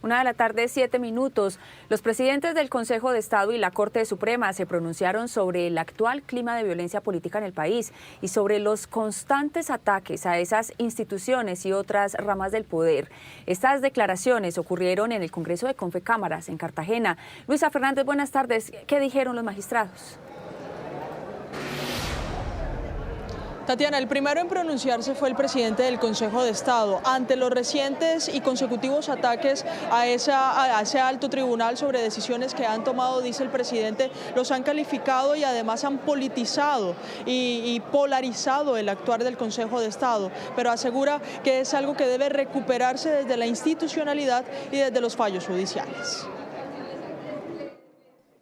1:07 p.m. Los presidentes del Consejo de Estado y la Corte Suprema se pronunciaron sobre el actual clima de violencia política en el país y sobre los constantes ataques a esas instituciones y otras ramas del poder. Estas declaraciones ocurrieron en el Congreso de Confecámaras en Cartagena. Luisa Fernández, buenas tardes. ¿Qué dijeron los magistrados? Tatiana, el primero en pronunciarse fue el presidente del Consejo de Estado ante los recientes y consecutivos ataques a ese alto tribunal sobre decisiones que han tomado, dice el presidente, los han calificado y además han politizado y polarizado el actuar del Consejo de Estado, pero asegura que es algo que debe recuperarse desde la institucionalidad y desde los fallos judiciales.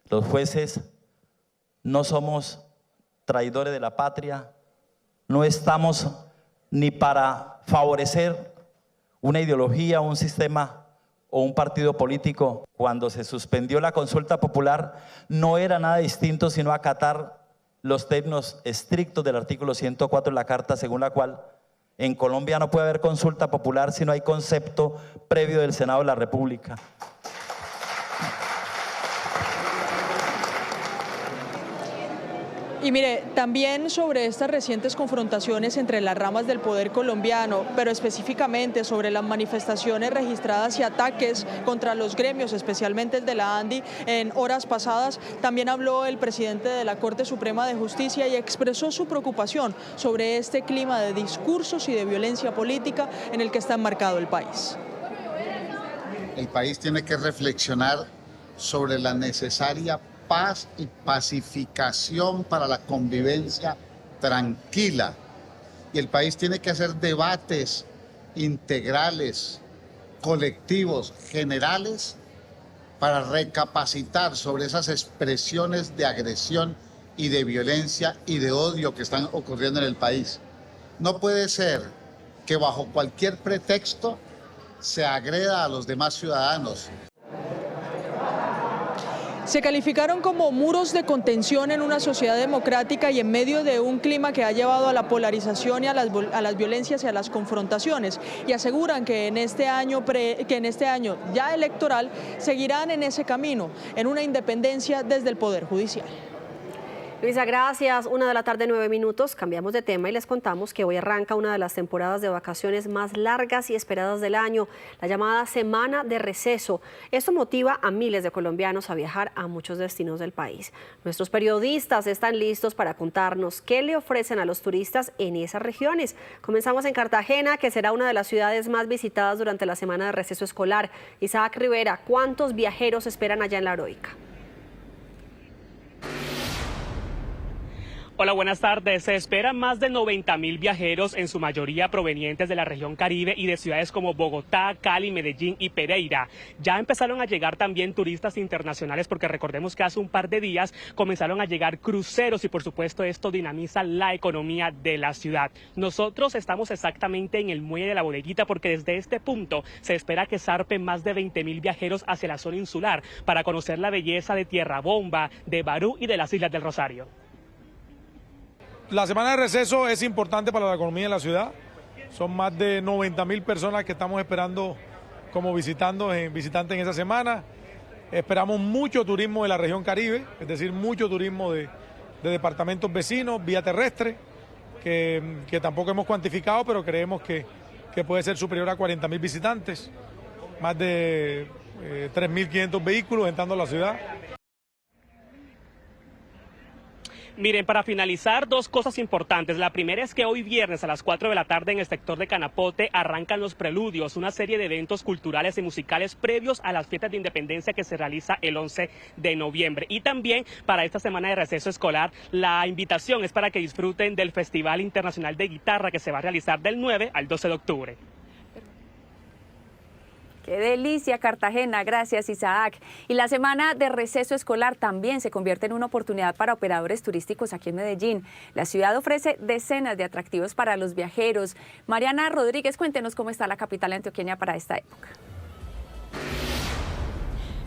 Los jueces no somos traidores de la patria. No estamos ni para favorecer una ideología, un sistema o un partido político. Cuando se suspendió la consulta popular no era nada distinto sino acatar los términos estrictos del artículo 104 de la Carta, según la cual en Colombia no puede haber consulta popular si no hay concepto previo del Senado de la República. Y mire, también sobre estas recientes confrontaciones entre las ramas del poder colombiano, pero específicamente sobre las manifestaciones registradas y ataques contra los gremios, especialmente el de la ANDI, en horas pasadas, también habló el presidente de la Corte Suprema de Justicia y expresó su preocupación sobre este clima de discursos y de violencia política en el que está enmarcado el país. El país tiene que reflexionar sobre la necesaria paz y pacificación para la convivencia tranquila. Y el país tiene que hacer debates integrales, colectivos, generales, para recapacitar sobre esas expresiones de agresión y de violencia y de odio que están ocurriendo en el país. No puede ser que bajo cualquier pretexto se agreda a los demás ciudadanos. Se calificaron como muros de contención en una sociedad democrática y en medio de un clima que ha llevado a la polarización y a las violencias y a las confrontaciones, y aseguran que en este año ya electoral seguirán en ese camino, en una independencia desde el Poder Judicial. Luisa, gracias. 1:09 p.m. Cambiamos de tema y les contamos que hoy arranca una de las temporadas de vacaciones más largas y esperadas del año, la llamada Semana de Receso. Esto motiva a miles de colombianos a viajar a muchos destinos del país. Nuestros periodistas están listos para contarnos qué le ofrecen a los turistas en esas regiones. Comenzamos en Cartagena, que será una de las ciudades más visitadas durante la Semana de Receso escolar. Isaac Rivera, ¿cuántos viajeros esperan allá en La Heroica? Hola, buenas tardes. Se esperan más de 90.000 viajeros, en su mayoría provenientes de la región Caribe y de ciudades como Bogotá, Cali, Medellín y Pereira. Ya empezaron a llegar también turistas internacionales, porque recordemos que hace un par de días comenzaron a llegar cruceros y por supuesto esto dinamiza la economía de la ciudad. Nosotros estamos exactamente en el muelle de la Bodeguita, porque desde este punto se espera que zarpen más de 20.000 viajeros hacia la zona insular para conocer la belleza de Tierra Bomba, de Barú y de las Islas del Rosario. La semana de receso es importante para la economía de la ciudad. Son más de 90.000 personas que estamos esperando como visitantes en esa semana. Esperamos mucho turismo de la región Caribe, es decir, mucho turismo de departamentos vecinos, vía terrestre, que tampoco hemos cuantificado, pero creemos que puede ser superior a 40.000 visitantes, más de 3.500 vehículos entrando a la ciudad. Miren, para finalizar, dos cosas importantes. La primera es que hoy viernes a las 4 de la tarde en el sector de Canapote arrancan los preludios, una serie de eventos culturales y musicales previos a las fiestas de independencia que se realiza el 11 de noviembre. Y también para esta semana de receso escolar, la invitación es para que disfruten del Festival Internacional de Guitarra que se va a realizar del 9 al 12 de octubre. ¡Qué delicia, Cartagena! Gracias, Isaac. Y la semana de receso escolar también se convierte en una oportunidad para operadores turísticos aquí en Medellín. La ciudad ofrece decenas de atractivos para los viajeros. Mariana Rodríguez, cuéntenos cómo está la capital antioqueña para esta época.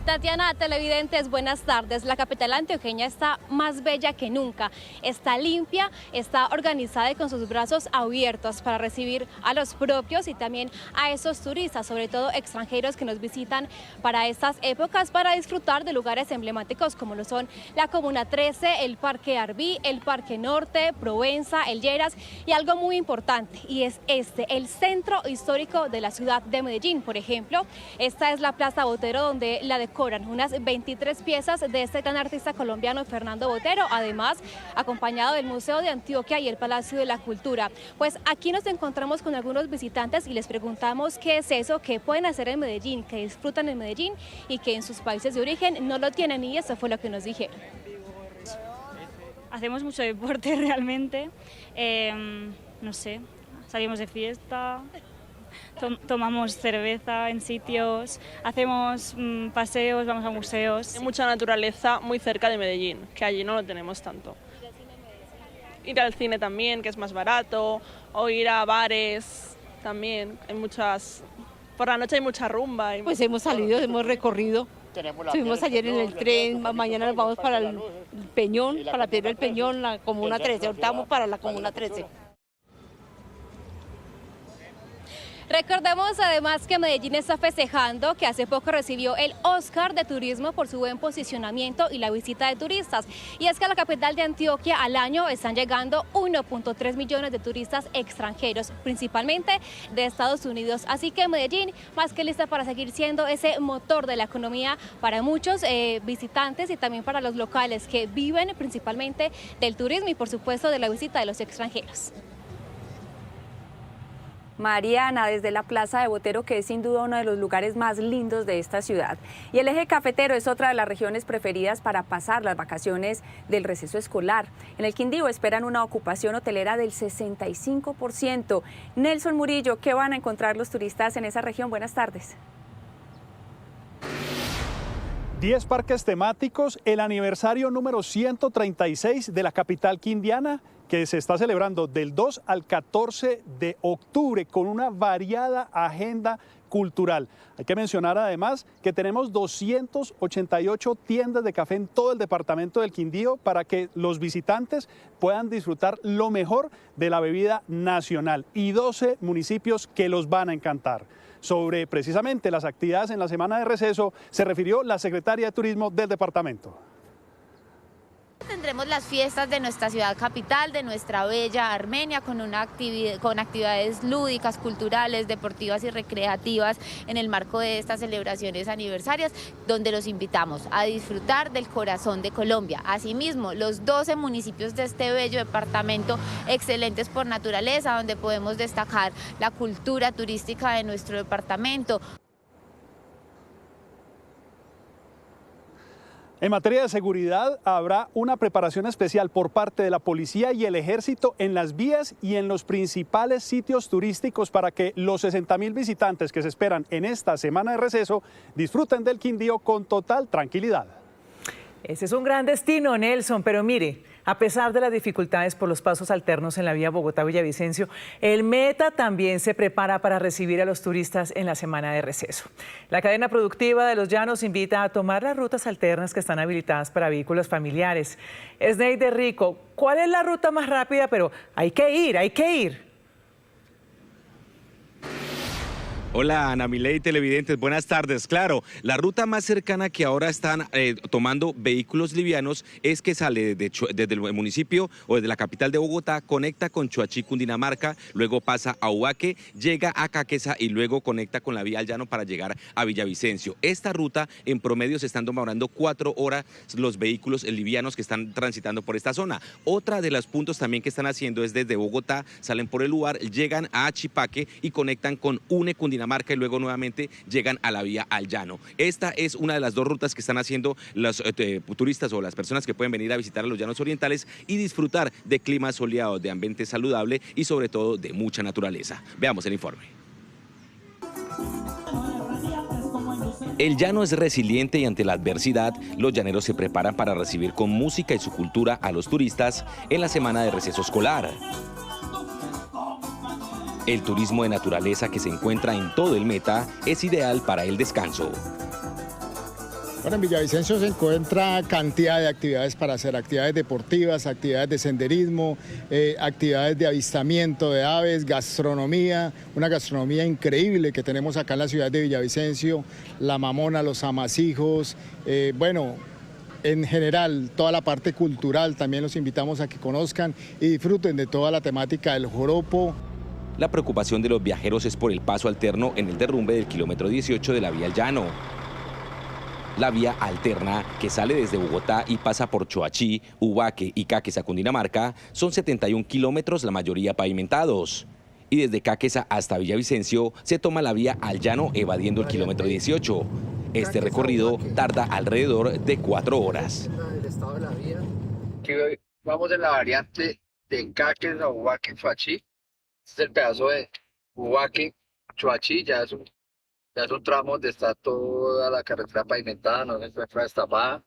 Tatiana, televidentes, buenas tardes. La capital antioqueña está más bella que nunca. Está limpia, está organizada y con sus brazos abiertos para recibir a los propios y también a esos turistas, sobre todo extranjeros que nos visitan para estas épocas, para disfrutar de lugares emblemáticos como lo son la Comuna 13, el Parque Arví, el Parque Norte, Provenza, el Lleras y algo muy importante, y es el centro histórico de la ciudad de Medellín. Por ejemplo, esta es la Plaza Botero, donde la decoran unas 23 piezas de este gran artista colombiano Fernando Botero, además acompañado del Museo de Antioquia y el Palacio de la Cultura. Pues aquí nos encontramos con algunos visitantes y les preguntamos qué es eso, qué pueden hacer en Medellín, qué disfrutan en Medellín y que en sus países de origen no lo tienen, y eso fue lo que nos dijeron. Hacemos mucho deporte realmente, no sé, salimos de fiesta, tomamos cerveza en sitios, hacemos paseos, vamos a museos. Hay mucha naturaleza muy cerca de Medellín, que allí no lo tenemos tanto. Ir al cine también, que es más barato, o ir a bares también, hay muchas... Por la noche hay mucha rumba. Pues hemos salido, hemos recorrido. Estuvimos ayer en el tren, mañana nos vamos para el Peñón, para la Piedra del Peñón, la Comuna 13, ahorita vamos para la Comuna 13. Recordemos además que Medellín está festejando que hace poco recibió el Oscar de Turismo por su buen posicionamiento y la visita de turistas. Y es que a la capital de Antioquia al año están llegando 1.3 millones de turistas extranjeros, principalmente de Estados Unidos. Así que Medellín más que lista para seguir siendo ese motor de la economía para muchos visitantes y también para los locales que viven principalmente del turismo y por supuesto de la visita de los extranjeros. Mariana, desde la Plaza de Botero, que es sin duda uno de los lugares más lindos de esta ciudad. Y el eje cafetero es otra de las regiones preferidas para pasar las vacaciones del receso escolar. En el Quindío esperan una ocupación hotelera del 65%. Nelson Murillo, ¿qué van a encontrar los turistas en esa región? Buenas tardes. 10 parques temáticos, el aniversario número 136 de la capital quindiana, que se está celebrando del 2 al 14 de octubre con una variada agenda cultural. Hay que mencionar además que tenemos 288 tiendas de café en todo el departamento del Quindío para que los visitantes puedan disfrutar lo mejor de la bebida nacional y 12 municipios que los van a encantar. Sobre precisamente las actividades en la semana de receso se refirió la secretaria de Turismo del departamento. Tendremos las fiestas de nuestra ciudad capital, de nuestra bella Armenia, con actividades lúdicas, culturales, deportivas y recreativas en el marco de estas celebraciones aniversarias, donde los invitamos a disfrutar del corazón de Colombia. Asimismo, los 12 municipios de este bello departamento, excelentes por naturaleza, donde podemos destacar la cultura turística de nuestro departamento. En materia de seguridad, habrá una preparación especial por parte de la policía y el ejército en las vías y en los principales sitios turísticos para que los 60.000 visitantes que se esperan en esta semana de receso disfruten del Quindío con total tranquilidad. Ese es un gran destino, Nelson, pero mire, a pesar de las dificultades por los pasos alternos en la vía Bogotá-Villavicencio, el Meta también se prepara para recibir a los turistas en la semana de receso. La cadena productiva de Los Llanos invita a tomar las rutas alternas que están habilitadas para vehículos familiares. Esneide Rico, ¿cuál es la ruta más rápida? Pero hay que ir. Hola Ana Milei, televidentes, buenas tardes. Claro, la ruta más cercana que ahora están tomando vehículos livianos es que sale desde el municipio o desde la capital de Bogotá, conecta con Choachí, Cundinamarca, luego pasa a Ubaque, llega a Caquesa y luego conecta con la vía al Llano para llegar a Villavicencio. Esta ruta en promedio se están demorando 4 horas los vehículos livianos que están transitando por esta zona. Otra de los puntos también que están haciendo es desde Bogotá, salen por el lugar, llegan a Achipaque y conectan con UNE, Cundinamarca, y luego nuevamente llegan a la vía al Llano. Esta es una de las 2 rutas que están haciendo los turistas o las personas que pueden venir a visitar a los Llanos Orientales y disfrutar de climas soleados, de ambiente saludable y sobre todo de mucha naturaleza. Veamos el informe. El llano es resiliente y ante la adversidad, los llaneros se preparan para recibir con música y su cultura a los turistas en la semana de receso escolar. El turismo de naturaleza que se encuentra en todo el Meta es ideal para el descanso. Bueno, en Villavicencio se encuentra cantidad de actividades para hacer, actividades deportivas, actividades de senderismo, actividades de avistamiento de aves, gastronomía, una gastronomía increíble que tenemos acá en la ciudad de Villavicencio, la mamona, los amasijos, bueno, en general toda la parte cultural también los invitamos a que conozcan y disfruten de toda la temática del joropo. La preocupación de los viajeros es por el paso alterno en el derrumbe del kilómetro 18 de la vía al llano. La vía alterna, que sale desde Bogotá y pasa por Choachí, Ubaque y Caquesa, Cundinamarca, son 71 kilómetros, la mayoría pavimentados. Y desde Caquesa hasta Villavicencio se toma la vía al llano evadiendo el kilómetro 18. Este recorrido tarda alrededor de 4 horas. Aquí vamos en la variante de Caquesa, Ubaque, Choachí. Este es el pedazo de Ubaque, Choachí, ya es un tramo donde está toda la carretera pavimentada, no se encuentra destapada.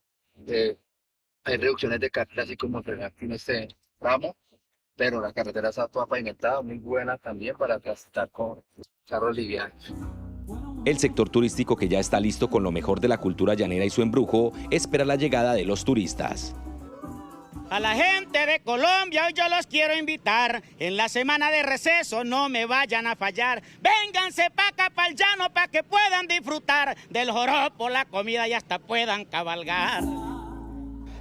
Hay reducciones de carretera, así como en este tramo, pero la carretera está toda pavimentada, muy buena también para transitar con carros livianos. El sector turístico, que ya está listo con lo mejor de la cultura llanera y su embrujo, espera la llegada de los turistas. A la gente de Colombia hoy yo los quiero invitar, en la semana de receso no me vayan a fallar, vénganse pa' acá pa'l llano pa' que puedan disfrutar del joropo, la comida y hasta puedan cabalgar.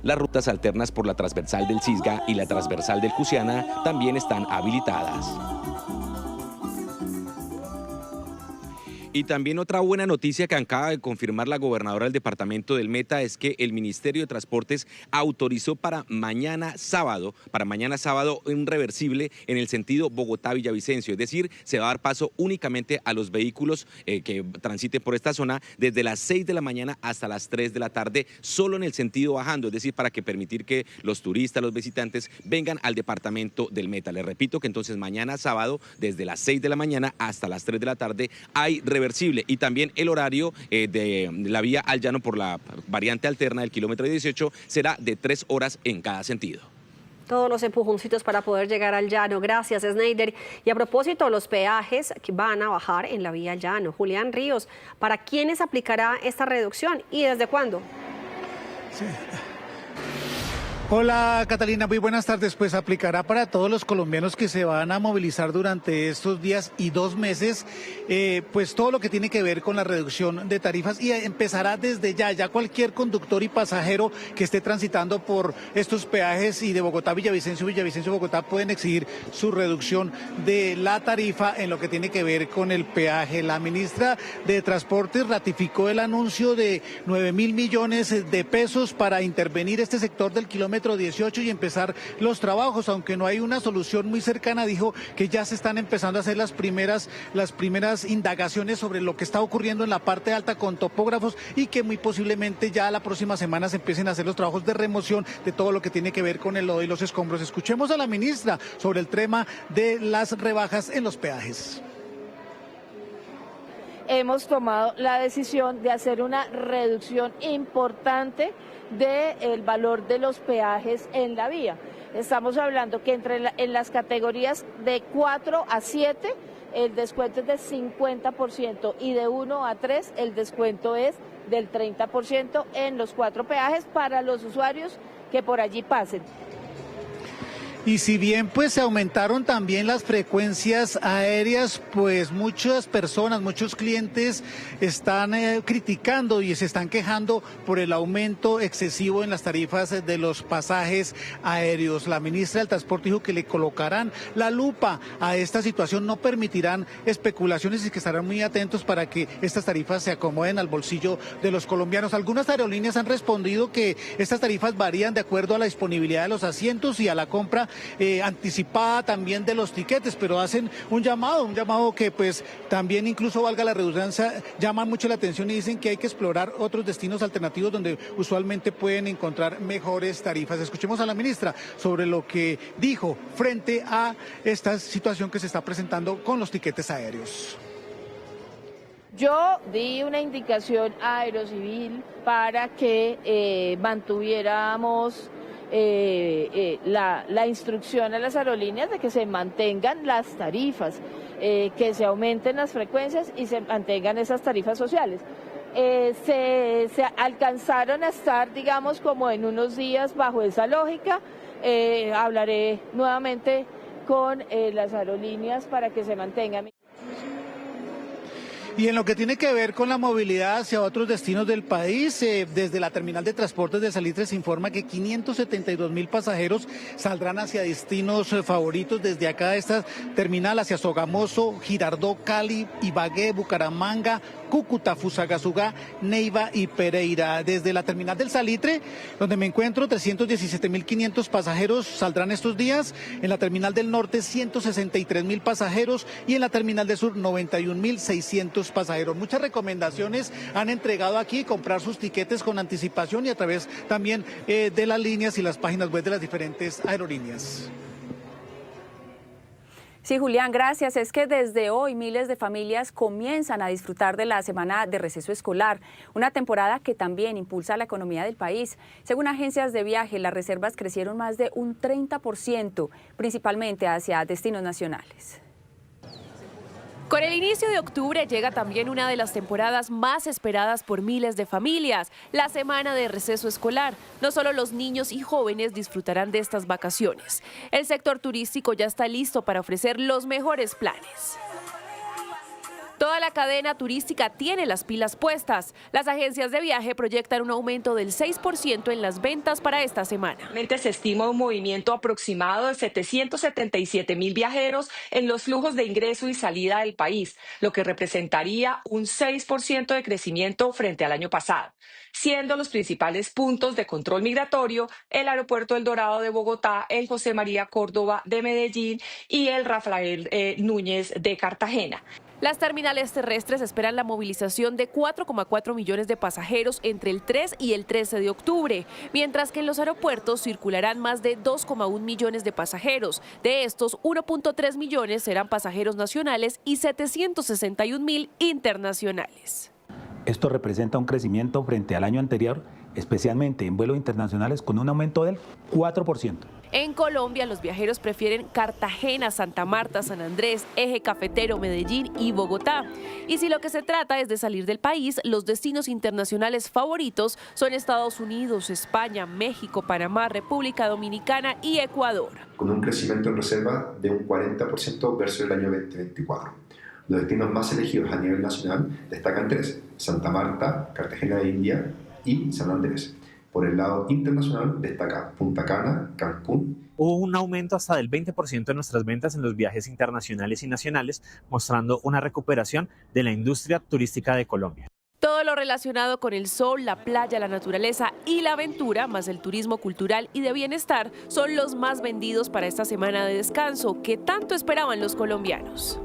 Las rutas alternas por la transversal del Cisga y la transversal del Cusiana también están habilitadas. Y también otra buena noticia que acaba de confirmar la gobernadora del departamento del Meta es que el Ministerio de Transportes autorizó para mañana sábado un reversible en el sentido Bogotá-Villavicencio, es decir, se va a dar paso únicamente a los vehículos que transiten por esta zona desde las 6 de la mañana hasta las 3 de la tarde, solo en el sentido bajando, es decir, para que permitir que los turistas, los visitantes vengan al departamento del Meta. Les repito que entonces mañana sábado desde las 6 de la mañana hasta las 3 de la tarde hay reversible, y también el horario de la vía al llano por la variante alterna del kilómetro 18 será de 3 horas en cada sentido. Todos los empujoncitos para poder llegar al llano. Gracias, Sneider. Y a propósito, los peajes que van a bajar en la vía al llano. Julián Ríos, ¿para quiénes aplicará esta reducción y desde cuándo? Sí. Hola Catalina, muy buenas tardes. Pues aplicará para todos los colombianos que se van a movilizar durante estos días y 2 meses, pues todo lo que tiene que ver con la reducción de tarifas, y empezará desde ya cualquier conductor y pasajero que esté transitando por estos peajes y de Bogotá a Villavicencio, Bogotá pueden exigir su reducción de la tarifa en lo que tiene que ver con el peaje. La ministra de Transportes ratificó el anuncio de 9.000 millones de pesos para intervenir este sector del kilómetro 18 y empezar los trabajos, aunque no hay una solución muy cercana. Dijo que ya se están empezando a hacer las primeras indagaciones sobre lo que está ocurriendo en la parte alta con topógrafos y que muy posiblemente ya la próxima semana se empiecen a hacer los trabajos de remoción de todo lo que tiene que ver con el lodo y los escombros. Escuchemos a la ministra sobre el tema de las rebajas en los peajes. Hemos tomado la decisión de hacer una reducción importante del valor de los peajes en la vía. Estamos hablando que en las categorías de 4 a 7 el descuento es del 50% y de 1 a 3 el descuento es del 30% en los 4 peajes para los usuarios que por allí pasen. Y si bien pues se aumentaron también las frecuencias aéreas, pues muchas personas, muchos clientes están criticando y se están quejando por el aumento excesivo en las tarifas de los pasajes aéreos. La ministra del Transporte dijo que le colocarán la lupa a esta situación, no permitirán especulaciones y que estarán muy atentos para que estas tarifas se acomoden al bolsillo de los colombianos. Algunas aerolíneas han respondido que estas tarifas varían de acuerdo a la disponibilidad de los asientos y a la compra anticipada también de los tiquetes, pero hacen un llamado que pues también, incluso valga la redundancia, llama mucho la atención y dicen que hay que explorar otros destinos alternativos donde usualmente pueden encontrar mejores tarifas. Escuchemos a la ministra sobre lo que dijo frente a esta situación que se está presentando con los tiquetes aéreos. Yo di una indicación a Aerocivil para que mantuviéramos la instrucción a las aerolíneas de que se mantengan las tarifas, que se aumenten las frecuencias y se mantengan esas tarifas sociales. se alcanzaron a estar, digamos, como en unos días bajo esa lógica. Hablaré nuevamente con las aerolíneas para que se mantengan. Y en lo que tiene que ver con la movilidad hacia otros destinos del país, desde la terminal de transportes de Salitre se informa que 572.000 pasajeros saldrán hacia destinos favoritos desde acá de esta terminal, hacia Sogamoso, Girardot, Cali, Ibagué, Bucaramanga, Cúcuta, Fusagasugá, Neiva y Pereira. Desde la terminal del Salitre, donde me encuentro, 317.500 pasajeros saldrán estos días. En la terminal del Norte, 163.000 pasajeros. Y en la terminal del Sur, 91.600 pasajeros. Muchas recomendaciones han entregado aquí, comprar sus tiquetes con anticipación y a través también de las líneas y las páginas web de las diferentes aerolíneas. Sí, Julián, gracias. Es que desde hoy miles de familias comienzan a disfrutar de la semana de receso escolar, una temporada que también impulsa la economía del país. Según agencias de viaje, las reservas crecieron más de un 30%, principalmente hacia destinos nacionales. Con el inicio de octubre llega también una de las temporadas más esperadas por miles de familias, la semana de receso escolar. No solo los niños y jóvenes disfrutarán de estas vacaciones. El sector turístico ya está listo para ofrecer los mejores planes. Toda la cadena turística tiene las pilas puestas. Las agencias de viaje proyectan un aumento del 6% en las ventas para esta semana. Se estima un movimiento aproximado de 777.000 viajeros en los flujos de ingreso y salida del país, lo que representaría un 6% de crecimiento frente al año pasado, siendo los principales puntos de control migratorio el Aeropuerto El Dorado de Bogotá, el José María Córdoba de Medellín y el Rafael Núñez de Cartagena. Las terminales terrestres esperan la movilización de 4,4 millones de pasajeros entre el 3 y el 13 de octubre, mientras que en los aeropuertos circularán más de 2,1 millones de pasajeros. De estos, 1,3 millones serán pasajeros nacionales y 761.000 internacionales. Esto representa un crecimiento frente al año anterior, especialmente en vuelos internacionales, con un aumento del 4%. En Colombia, los viajeros prefieren Cartagena, Santa Marta, San Andrés, Eje Cafetero, Medellín y Bogotá. Y si lo que se trata es de salir del país, los destinos internacionales favoritos son Estados Unidos, España, México, Panamá, República Dominicana y Ecuador. Con un crecimiento en reserva de un 40% versus el año 2024. Los destinos más elegidos a nivel nacional destacan tres: Santa Marta, Cartagena de India y San Andrés. Por el lado internacional destaca Punta Cana, Cancún. Hubo un aumento hasta del 20% en nuestras ventas en los viajes internacionales y nacionales, mostrando una recuperación de la industria turística de Colombia. Todo lo relacionado con el sol, la playa, la naturaleza y la aventura, más el turismo cultural y de bienestar, son los más vendidos para esta semana de descanso que tanto esperaban los colombianos.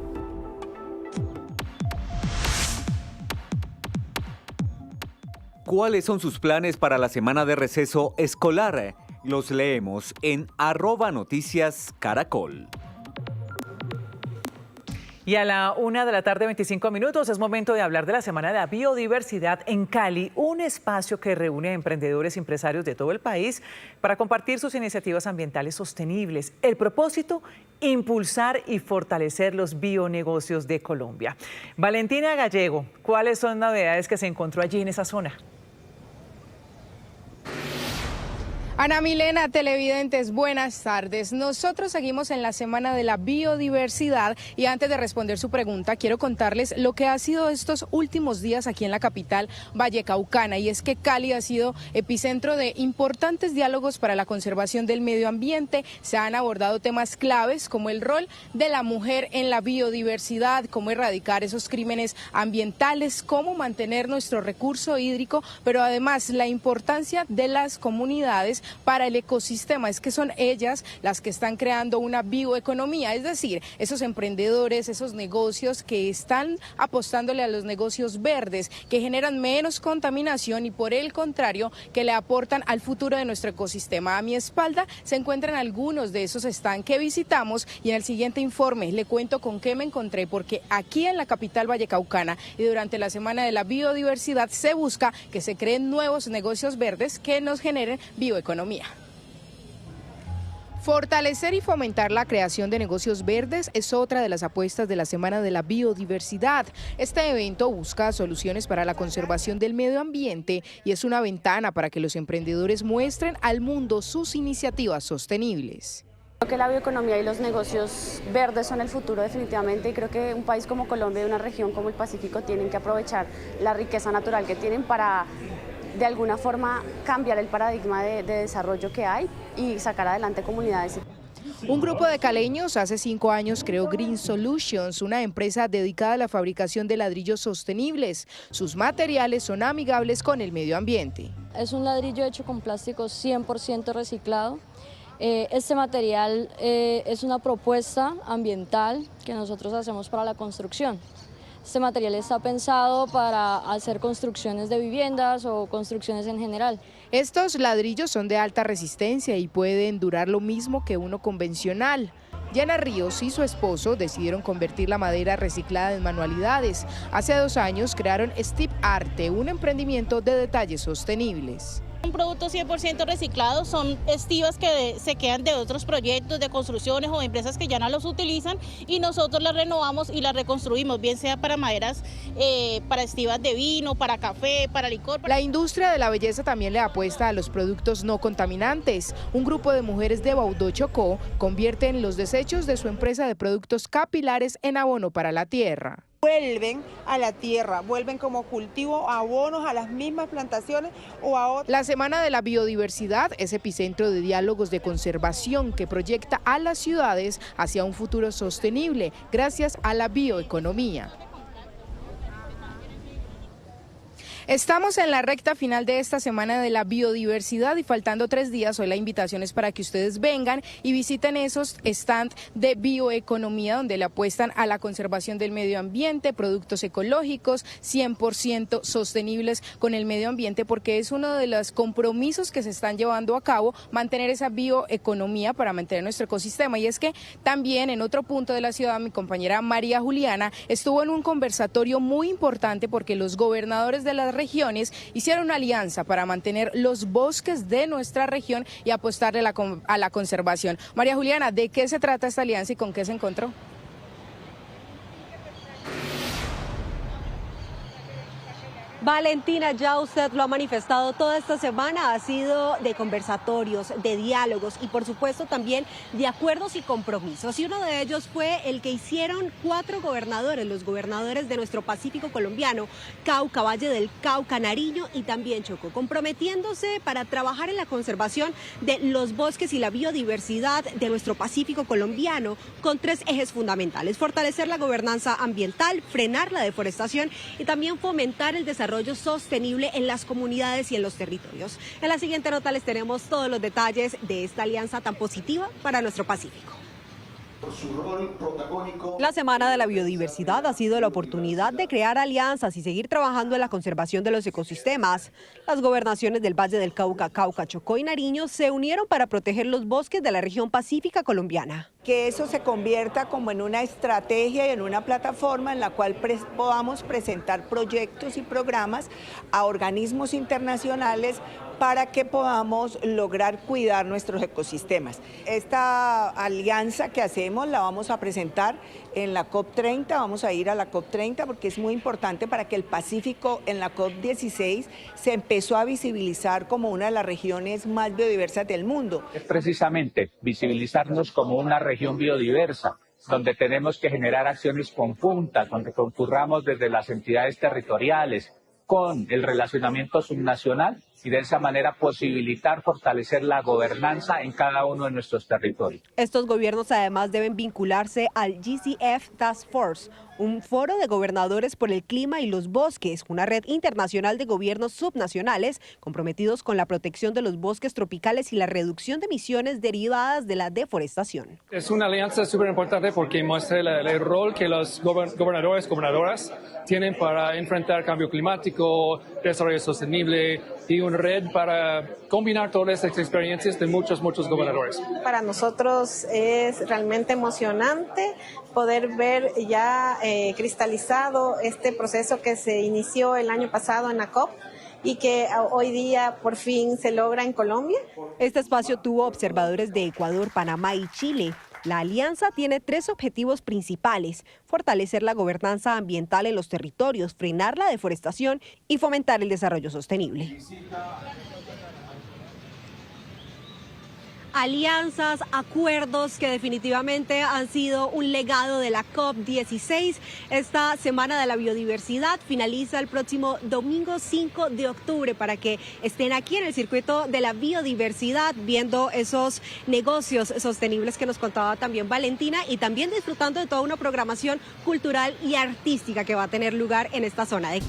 ¿Cuáles son sus planes para la semana de receso escolar? Los leemos en @noticiascaracol. Y a la 1:25 p.m. es momento de hablar de la Semana de la Biodiversidad en Cali, un espacio que reúne a emprendedores y empresarios de todo el país para compartir sus iniciativas ambientales sostenibles. El propósito, impulsar y fortalecer los bionegocios de Colombia. Valentina Gallego, ¿cuáles son novedades que se encontró allí en esa zona? Ana Milena, televidentes, buenas tardes. Nosotros seguimos en la Semana de la Biodiversidad y antes de responder su pregunta, quiero contarles lo que ha sido estos últimos días aquí en la capital vallecaucana, y es que Cali ha sido epicentro de importantes diálogos para la conservación del medio ambiente. Se han abordado temas claves como el rol de la mujer en la biodiversidad, cómo erradicar esos crímenes ambientales, cómo mantener nuestro recurso hídrico, pero además la importancia de las comunidades para el ecosistema. Es que son ellas las que están creando una bioeconomía, es decir, esos emprendedores, esos negocios que están apostándole a los negocios verdes, que generan menos contaminación y por el contrario, que le aportan al futuro de nuestro ecosistema. A mi espalda se encuentran algunos de esos stands que visitamos y en el siguiente informe le cuento con qué me encontré, porque aquí en la capital vallecaucana y durante la Semana de la Biodiversidad se busca que se creen nuevos negocios verdes que nos generen bioeconomía. Fortalecer y fomentar la creación de negocios verdes es otra de las apuestas de la Semana de la Biodiversidad. Este evento busca soluciones para la conservación del medio ambiente y es una ventana para que los emprendedores muestren al mundo sus iniciativas sostenibles. Creo que la bioeconomía y los negocios verdes son el futuro definitivamente, y creo que un país como Colombia y una región como el Pacífico tienen que aprovechar la riqueza natural que tienen para de alguna forma cambiar el paradigma de desarrollo que hay y sacar adelante comunidades. Un grupo de caleños hace 5 años creó Green Solutions, una empresa dedicada a la fabricación de ladrillos sostenibles. Sus materiales son amigables con el medio ambiente. Es un ladrillo hecho con plástico 100% reciclado. Este material es una propuesta ambiental que nosotros hacemos para la construcción. Este material está pensado para hacer construcciones de viviendas o construcciones en general. Estos ladrillos son de alta resistencia y pueden durar lo mismo que uno convencional. Yana Ríos y su esposo decidieron convertir la madera reciclada en manualidades. Hace 2 años crearon Steve Arte, un emprendimiento de detalles sostenibles. Un producto 100% reciclado, son estivas que se quedan de otros proyectos, de construcciones o empresas que ya no los utilizan, y nosotros las renovamos y las reconstruimos, bien sea para maderas, para estivas de vino, para café, para licor. La industria de la belleza también le apuesta a los productos no contaminantes. Un grupo de mujeres de Baudó, Chocó, convierten los desechos de su empresa de productos capilares en abono para la tierra. Vuelven a la tierra, vuelven como cultivo, abonos a las mismas plantaciones o a otras. La Semana de la Biodiversidad es epicentro de diálogos de conservación que proyecta a las ciudades hacia un futuro sostenible gracias a la bioeconomía. Estamos en la recta final de esta Semana de la Biodiversidad y faltando 3 días, hoy la invitación es para que ustedes vengan y visiten esos stands de bioeconomía donde le apuestan a la conservación del medio ambiente, productos ecológicos, 100% sostenibles con el medio ambiente, porque es uno de los compromisos que se están llevando a cabo, mantener esa bioeconomía para mantener nuestro ecosistema. Y es que también en otro punto de la ciudad, mi compañera María Juliana estuvo en un conversatorio muy importante porque los gobernadores de las regiones hicieron una alianza para mantener los bosques de nuestra región y apostarle a la conservación. María Juliana, ¿de qué se trata esta alianza y con qué se encontró? Valentina, ya usted lo ha manifestado toda esta semana, ha sido de conversatorios, de diálogos y por supuesto también de acuerdos y compromisos. Y uno de ellos fue el que hicieron 4 gobernadores, los gobernadores de nuestro Pacífico colombiano, Cauca, Valle del Cauca, Nariño y también Chocó, comprometiéndose para trabajar en la conservación de los bosques y la biodiversidad de nuestro Pacífico colombiano con 3 ejes fundamentales: fortalecer la gobernanza ambiental, frenar la deforestación y también fomentar el desarrollo sostenible en las comunidades y en los territorios. En la siguiente nota les tenemos todos los detalles de esta alianza tan positiva para nuestro Pacífico. La Semana de la Biodiversidad ha sido la oportunidad de crear alianzas y seguir trabajando en la conservación de los ecosistemas. Las gobernaciones del Valle del Cauca, Cauca, Chocó y Nariño se unieron para proteger los bosques de la región pacífica colombiana. Que eso se convierta como en una estrategia y en una plataforma en la cual podamos presentar proyectos y programas a organismos internacionales para que podamos lograr cuidar nuestros ecosistemas. Esta alianza que hacemos la vamos a presentar en la COP30, vamos a ir a la COP30 porque es muy importante para que el Pacífico en la COP16 se empezó a visibilizar como una de las regiones más biodiversas del mundo. Es precisamente visibilizarnos como una región biodiversa, donde tenemos que generar acciones conjuntas, donde concurramos desde las entidades territoriales, con el relacionamiento subnacional y de esa manera posibilitar fortalecer la gobernanza en cada uno de nuestros territorios. Estos gobiernos además deben vincularse al GCF Task Force, un foro de gobernadores por el clima y los bosques, una red internacional de gobiernos subnacionales comprometidos con la protección de los bosques tropicales y la reducción de emisiones derivadas de la deforestación. Es una alianza súper importante porque muestra el rol que los gobernadores, gobernadoras tienen para enfrentar cambio climático, desarrollo sostenible y una red para combinar todas estas experiencias de muchos gobernadores. Para nosotros es realmente emocionante poder ver ya cristalizado este proceso que se inició el año pasado en la COP y que hoy día por fin se logra en Colombia. Este espacio tuvo observadores de Ecuador, Panamá y Chile. La alianza tiene 3 objetivos principales: fortalecer la gobernanza ambiental en los territorios, frenar la deforestación y fomentar el desarrollo sostenible. Alianzas, acuerdos que definitivamente han sido un legado de la COP16. Esta Semana de la Biodiversidad finaliza el próximo domingo 5 de octubre para que estén aquí en el circuito de la biodiversidad viendo esos negocios sostenibles que nos contaba también Valentina y también disfrutando de toda una programación cultural y artística que va a tener lugar en esta zona de...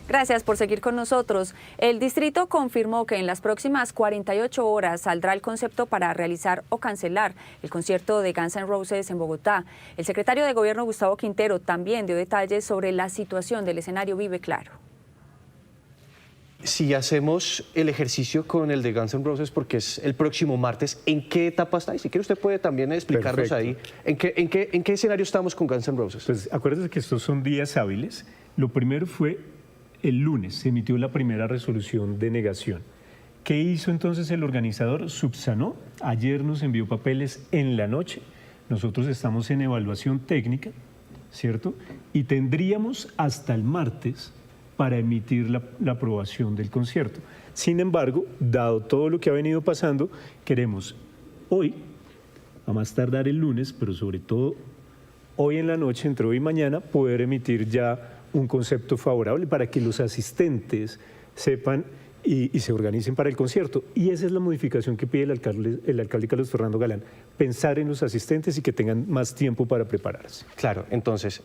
Gracias por seguir con nosotros. El distrito confirmó que en las próximas 48 horas saldrá el concepto para realizar o cancelar el concierto de Guns N' Roses en Bogotá. El secretario de Gobierno, Gustavo Quintero, también dio detalles sobre la situación del escenario Vive Claro. Si hacemos el ejercicio con el de Guns N' Roses, porque es el próximo martes, ¿en qué etapa está? Y si quiere usted puede también explicarnos ahí, ¿en qué escenario estamos con Guns N' Roses? Pues acuérdense que estos son días hábiles. Lo primero fue el lunes, se emitió la primera resolución de negación. ¿Qué hizo entonces el organizador? Subsanó. Ayer nos envió papeles en la noche. Nosotros estamos en evaluación técnica, ¿cierto? Y tendríamos hasta el martes para emitir la aprobación del concierto. Sin embargo, dado todo lo que ha venido pasando, queremos hoy, a más tardar el lunes, pero sobre todo hoy en la noche, entre hoy y mañana, poder emitir ya un concepto favorable para que los asistentes sepan y se organicen para el concierto. Y esa es la modificación que pide el alcalde Carlos Fernando Galán, pensar en los asistentes y que tengan más tiempo para prepararse. Claro, entonces,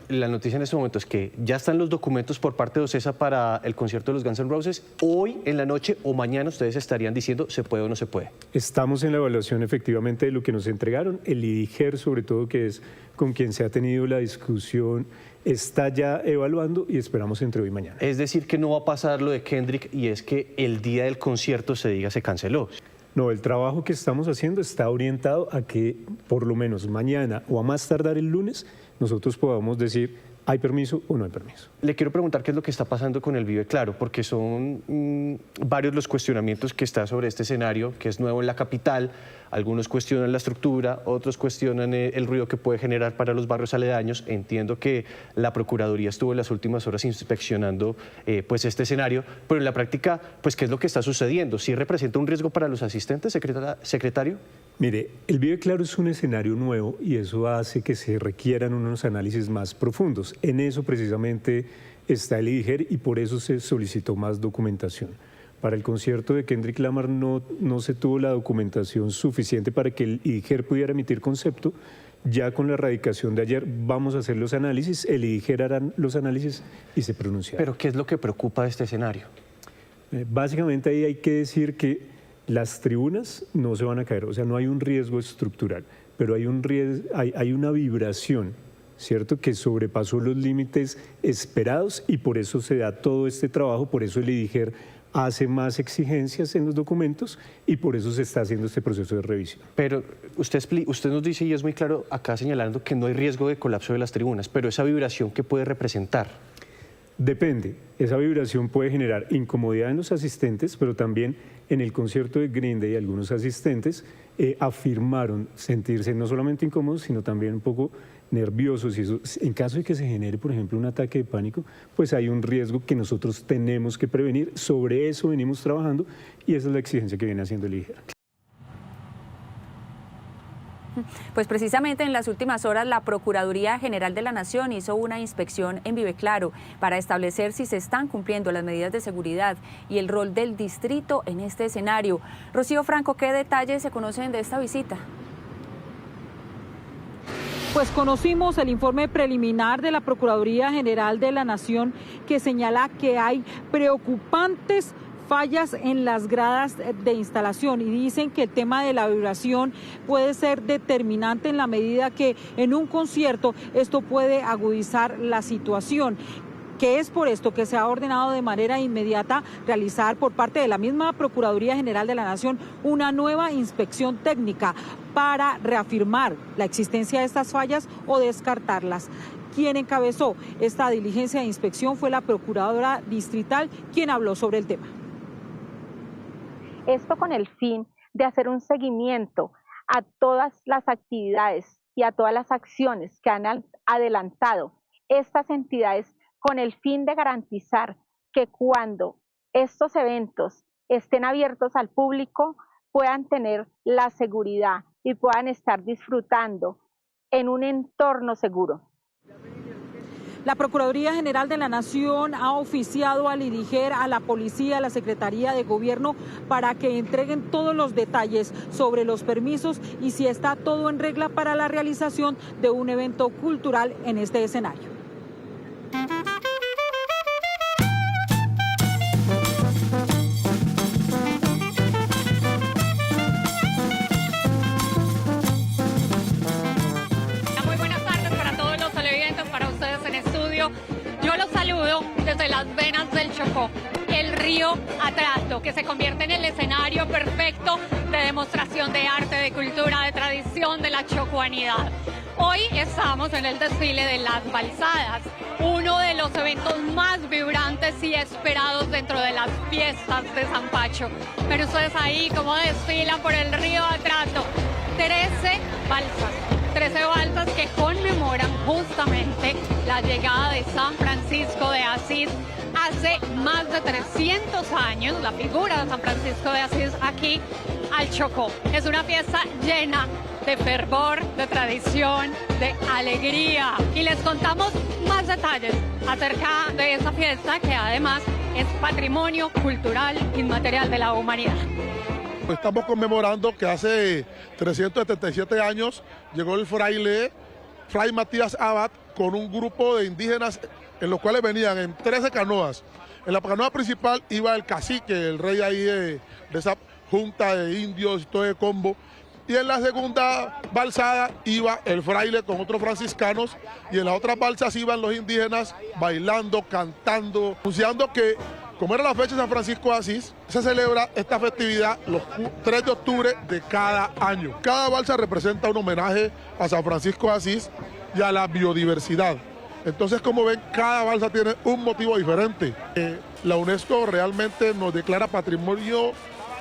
la noticia en este momento es que ya están los documentos por parte de OCESA para el concierto de los Guns N' Roses. Hoy en la noche o mañana ustedes estarían diciendo se puede o no se puede. Estamos en la evaluación efectivamente de lo que nos entregaron. El IDIGER, sobre todo, que es con quien se ha tenido la discusión, está ya evaluando y esperamos entre hoy y mañana. Es decir, que no va a pasar lo de Kendrick y es que el día del concierto se diga se canceló. No, el trabajo que estamos haciendo está orientado a que por lo menos mañana o a más tardar el lunes nosotros podamos decir ¿hay permiso o no hay permiso? Le quiero preguntar qué es lo que está pasando con el Vive Claro, porque son varios los cuestionamientos que está sobre este escenario, que es nuevo en la capital. Algunos cuestionan la estructura, otros cuestionan el ruido que puede generar para los barrios aledaños. Entiendo que la Procuraduría estuvo en las últimas horas inspeccionando pues este escenario, pero en la práctica, pues ¿qué es lo que está sucediendo? ¿Sí representa un riesgo para los asistentes, secretario? Mire, el Vive Claro es un escenario nuevo y eso hace que se requieran unos análisis más profundos. En eso precisamente está el IDIGER y por eso se solicitó más documentación. Para el concierto de Kendrick Lamar no se tuvo la documentación suficiente para que el IDIGER pudiera emitir concepto. Ya con la erradicación de ayer vamos a hacer los análisis, el IDIGER hará los análisis y se pronunciará. ¿Pero qué es lo que preocupa de este escenario? Básicamente ahí hay que decir que las tribunas no se van a caer, o sea, no hay un riesgo estructural, pero hay una vibración, ¿cierto?, que sobrepasó los límites esperados y por eso se da todo este trabajo, por eso el IDIGER hace más exigencias en los documentos y por eso se está haciendo este proceso de revisión. Pero usted nos dice, y es muy claro acá señalando que no hay riesgo de colapso de las tribunas, pero esa vibración, ¿qué puede representar? Depende, esa vibración puede generar incomodidad en los asistentes, pero también en el concierto de Green Day algunos asistentes afirmaron sentirse no solamente incómodos, sino también un poco nerviosos y eso, en caso de que se genere, por ejemplo, un ataque de pánico, pues hay un riesgo que nosotros tenemos que prevenir, sobre eso venimos trabajando y esa es la exigencia que viene haciendo el IDIGER. Pues precisamente en las últimas horas la Procuraduría General de la Nación hizo una inspección en Vive Claro para establecer si se están cumpliendo las medidas de seguridad y el rol del distrito en este escenario. Rocío Franco, ¿qué detalles se conocen de esta visita? Pues conocimos el informe preliminar de la Procuraduría General de la Nación que señala que hay preocupantes fallas en las gradas de instalación y dicen que el tema de la vibración puede ser determinante en la medida que en un concierto esto puede agudizar la situación, que es por esto que se ha ordenado de manera inmediata realizar por parte de la misma Procuraduría General de la Nación una nueva inspección técnica para reafirmar la existencia de estas fallas o descartarlas. Quien encabezó esta diligencia de inspección fue la procuradora distrital, quien habló sobre el tema. Esto con el fin de hacer un seguimiento a todas las actividades y a todas las acciones que han adelantado estas entidades con el fin de garantizar que cuando estos eventos estén abiertos al público puedan tener la seguridad y puedan estar disfrutando en un entorno seguro. La Procuraduría General de la Nación ha oficiado al IDIGER, a la Policía, a la Secretaría de Gobierno para que entreguen todos los detalles sobre los permisos y si está todo en regla para la realización de un evento cultural en este escenario. Yo los saludo desde las venas del Chocó, el río Atrato, que se convierte en el escenario perfecto de demostración de arte, de cultura, de tradición, de la chocuanidad. Hoy estamos en el desfile de las balsadas, uno de los eventos más vibrantes y esperados dentro de las fiestas de San Pacho. Pero ustedes ahí cómo desfilan por el río Atrato, 13 balsas que conmemoran justamente la llegada de San Francisco de Asís hace más de 300 años, la figura de San Francisco de Asís aquí al Chocó. Es una fiesta llena de fervor, de tradición, de alegría. Y les contamos más detalles acerca de esa fiesta que además es patrimonio cultural inmaterial de la humanidad. Estamos conmemorando que hace 377 años llegó el Fray Matías Abad con un grupo de indígenas en los cuales venían en 13 canoas. En la canoa principal iba el cacique, el rey ahí de esa junta de indios y todo de combo. Y en la segunda balsada iba el fraile con otros franciscanos y en las otras balsas iban los indígenas bailando, cantando, anunciando que como era la fecha de San Francisco de Asís, se celebra esta festividad los 3 de octubre de cada año. Cada balsa representa un homenaje a San Francisco de Asís y a la biodiversidad. Entonces, como ven, cada balsa tiene un motivo diferente. La UNESCO realmente nos declara patrimonio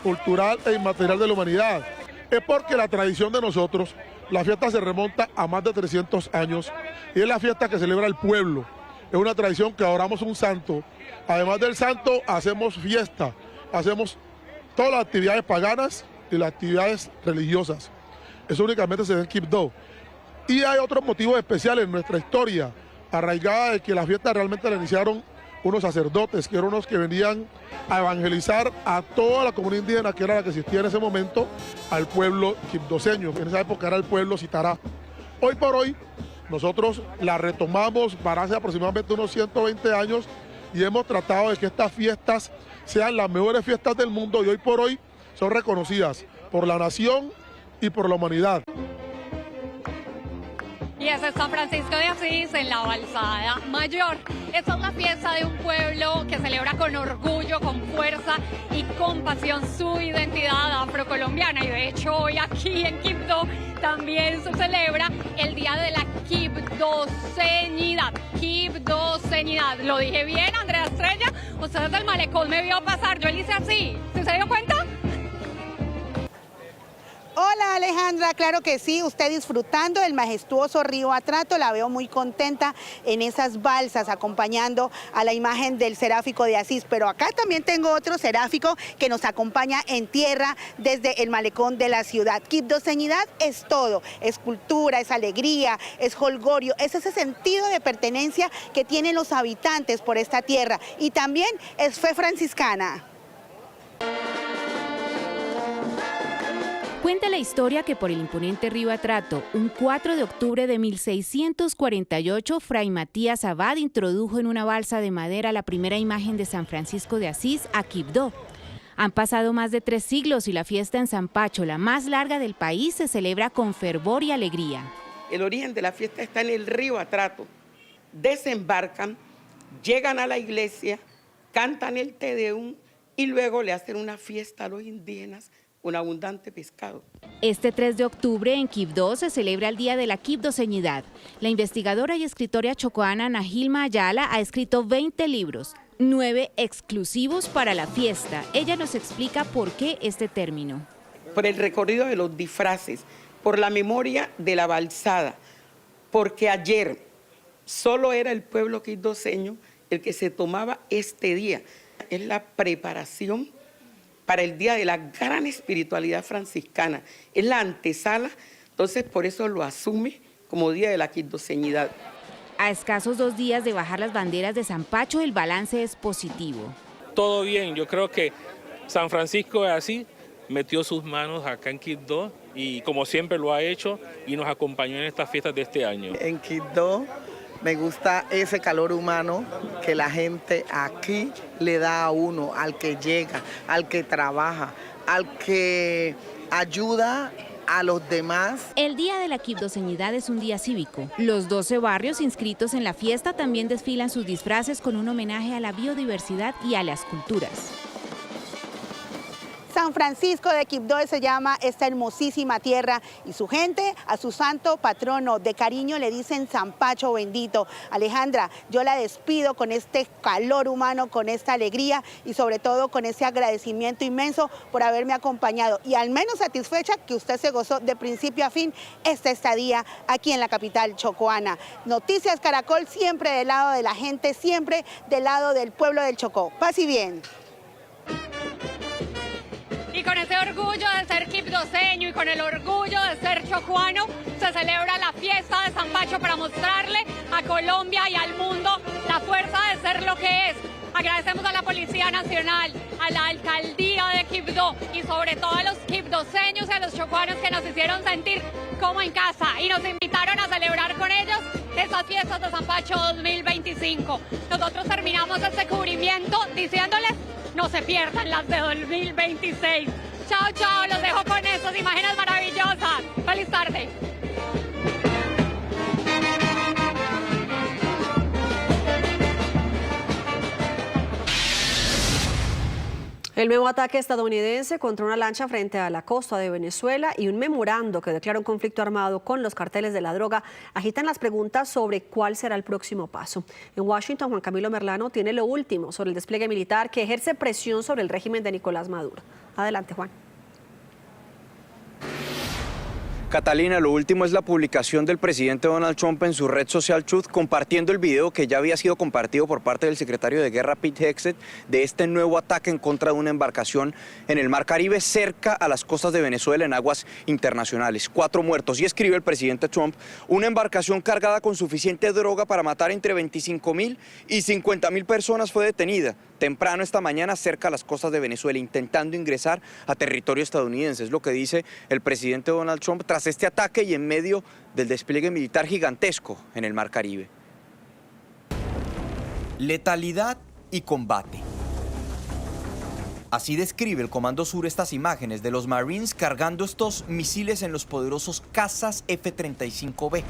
cultural e inmaterial de la humanidad. Es porque la tradición de nosotros, la fiesta se remonta a más de 300 años y es la fiesta que celebra el pueblo. Es una tradición que adoramos un santo. Además del santo, hacemos fiesta, hacemos todas las actividades paganas y las actividades religiosas. Eso únicamente se ve en Quibdó. Y hay otros motivos especiales en nuestra historia, arraigada de que la fiesta realmente la iniciaron unos sacerdotes, que eran unos que venían a evangelizar a toda la comunidad indígena, que era la que existía en ese momento, al pueblo quibdoseño, que en esa época era el pueblo Citará. Hoy por hoy, nosotros la retomamos para hace aproximadamente unos 120 años y hemos tratado de que estas fiestas sean las mejores fiestas del mundo y hoy por hoy son reconocidas por la nación y por la humanidad. Y ese es San Francisco de Asís en la Balsada Mayor. Esta es la fiesta de un pueblo que celebra con orgullo, con fuerza y con pasión su identidad afrocolombiana. Y de hecho hoy aquí en Quibdó también se celebra el Día de la Quibdoceñidad. Quibdoceñidad. ¿Lo dije bien, Andrea Estrella? Ustedes del malecón me vio pasar, yo le hice así. ¿Sí se dio cuenta? Hola Alejandra, claro que sí, usted disfrutando del majestuoso río Atrato, la veo muy contenta en esas balsas acompañando a la imagen del seráfico de Asís, pero acá también tengo otro seráfico que nos acompaña en tierra desde el malecón de la ciudad. Quibdoceñidad es todo, es cultura, es alegría, es jolgorio, es ese sentido de pertenencia que tienen los habitantes por esta tierra y también es fe franciscana. Cuenta la historia que por el imponente río Atrato, un 4 de octubre de 1648, Fray Matías Abad introdujo en una balsa de madera la primera imagen de San Francisco de Asís a Quibdó. Han pasado más de 3 siglos y la fiesta en San Pacho, la más larga del país, se celebra con fervor y alegría. El origen de la fiesta está en el río Atrato. Desembarcan, llegan a la iglesia, cantan el Te Deum y luego le hacen una fiesta a los indígenas, un abundante pescado. Este 3 de octubre en Quibdó se celebra el Día de la Quibdoseñidad. La investigadora y escritora chocoana Najilma Ayala ha escrito 20 libros, 9 exclusivos para la fiesta. Ella nos explica por qué este término. Por el recorrido de los disfraces, por la memoria de la balsada, porque ayer solo era el pueblo quibdoseño el que se tomaba este día. Es la preparación para el día de la gran espiritualidad franciscana. Es la antesala, entonces por eso lo asume como Día de la Quibdoseñidad. A escasos 2 días de bajar las banderas de Sampacho, el balance es positivo. Todo bien, yo creo que San Francisco de Asís metió sus manos acá en Quibdó y como siempre lo ha hecho y nos acompañó en estas fiestas de este año. En Quibdó me gusta ese calor humano que la gente aquí le da a uno, al que llega, al que trabaja, al que ayuda a los demás. El Día de la Quibdoseñidad es un día cívico. Los 12 barrios inscritos en la fiesta también desfilan sus disfraces con un homenaje a la biodiversidad y a las culturas. San Francisco de Quibdó se llama esta hermosísima tierra y su gente a su santo patrono de cariño le dicen Sampacho bendito. Alejandra, yo la despido con este calor humano, con esta alegría y sobre todo con ese agradecimiento inmenso por haberme acompañado y al menos satisfecha que usted se gozó de principio a fin esta estadía aquí en la capital chocoana. Noticias Caracol siempre del lado de la gente, siempre del lado del pueblo del Chocó. Paz y bien. Y con ese orgullo de ser quibdoseño y con el orgullo de ser chocuano, se celebra la fiesta de Sampacho para mostrarle a Colombia y al mundo la fuerza de ser lo que es. Agradecemos a la Policía Nacional, a la Alcaldía de Quibdó y sobre todo a los quibdoseños y a los chocuanos que nos hicieron sentir como en casa y nos invitaron a celebrar con ellos estas fiestas de Sampacho 2025. Nosotros terminamos este cubrimiento diciéndoles: no se pierdan las de 2026. Chao, chao, los dejo con estas imágenes maravillosas. Feliz tarde. El nuevo ataque estadounidense contra una lancha frente a la costa de Venezuela y un memorando que declara un conflicto armado con los carteles de la droga agitan las preguntas sobre cuál será el próximo paso. En Washington, Juan Camilo Merlano tiene lo último sobre el despliegue militar que ejerce presión sobre el régimen de Nicolás Maduro. Adelante, Juan. Catalina, lo último es la publicación del presidente Donald Trump en su red social Truth compartiendo el video que ya había sido compartido por parte del secretario de Guerra Pete Hegseth de este nuevo ataque en contra de una embarcación en el Mar Caribe cerca a las costas de Venezuela en aguas internacionales. 4 muertos. Y escribe el presidente Trump: una embarcación cargada con suficiente droga para matar entre 25.000 y 50.000 personas fue detenida temprano esta mañana cerca a las costas de Venezuela, intentando ingresar a territorio estadounidense. Es lo que dice el presidente Donald Trump tras este ataque y en medio del despliegue militar gigantesco en el Mar Caribe. Letalidad y combate. Así describe el Comando Sur estas imágenes de los Marines cargando estos misiles en los poderosos cazas F-35B.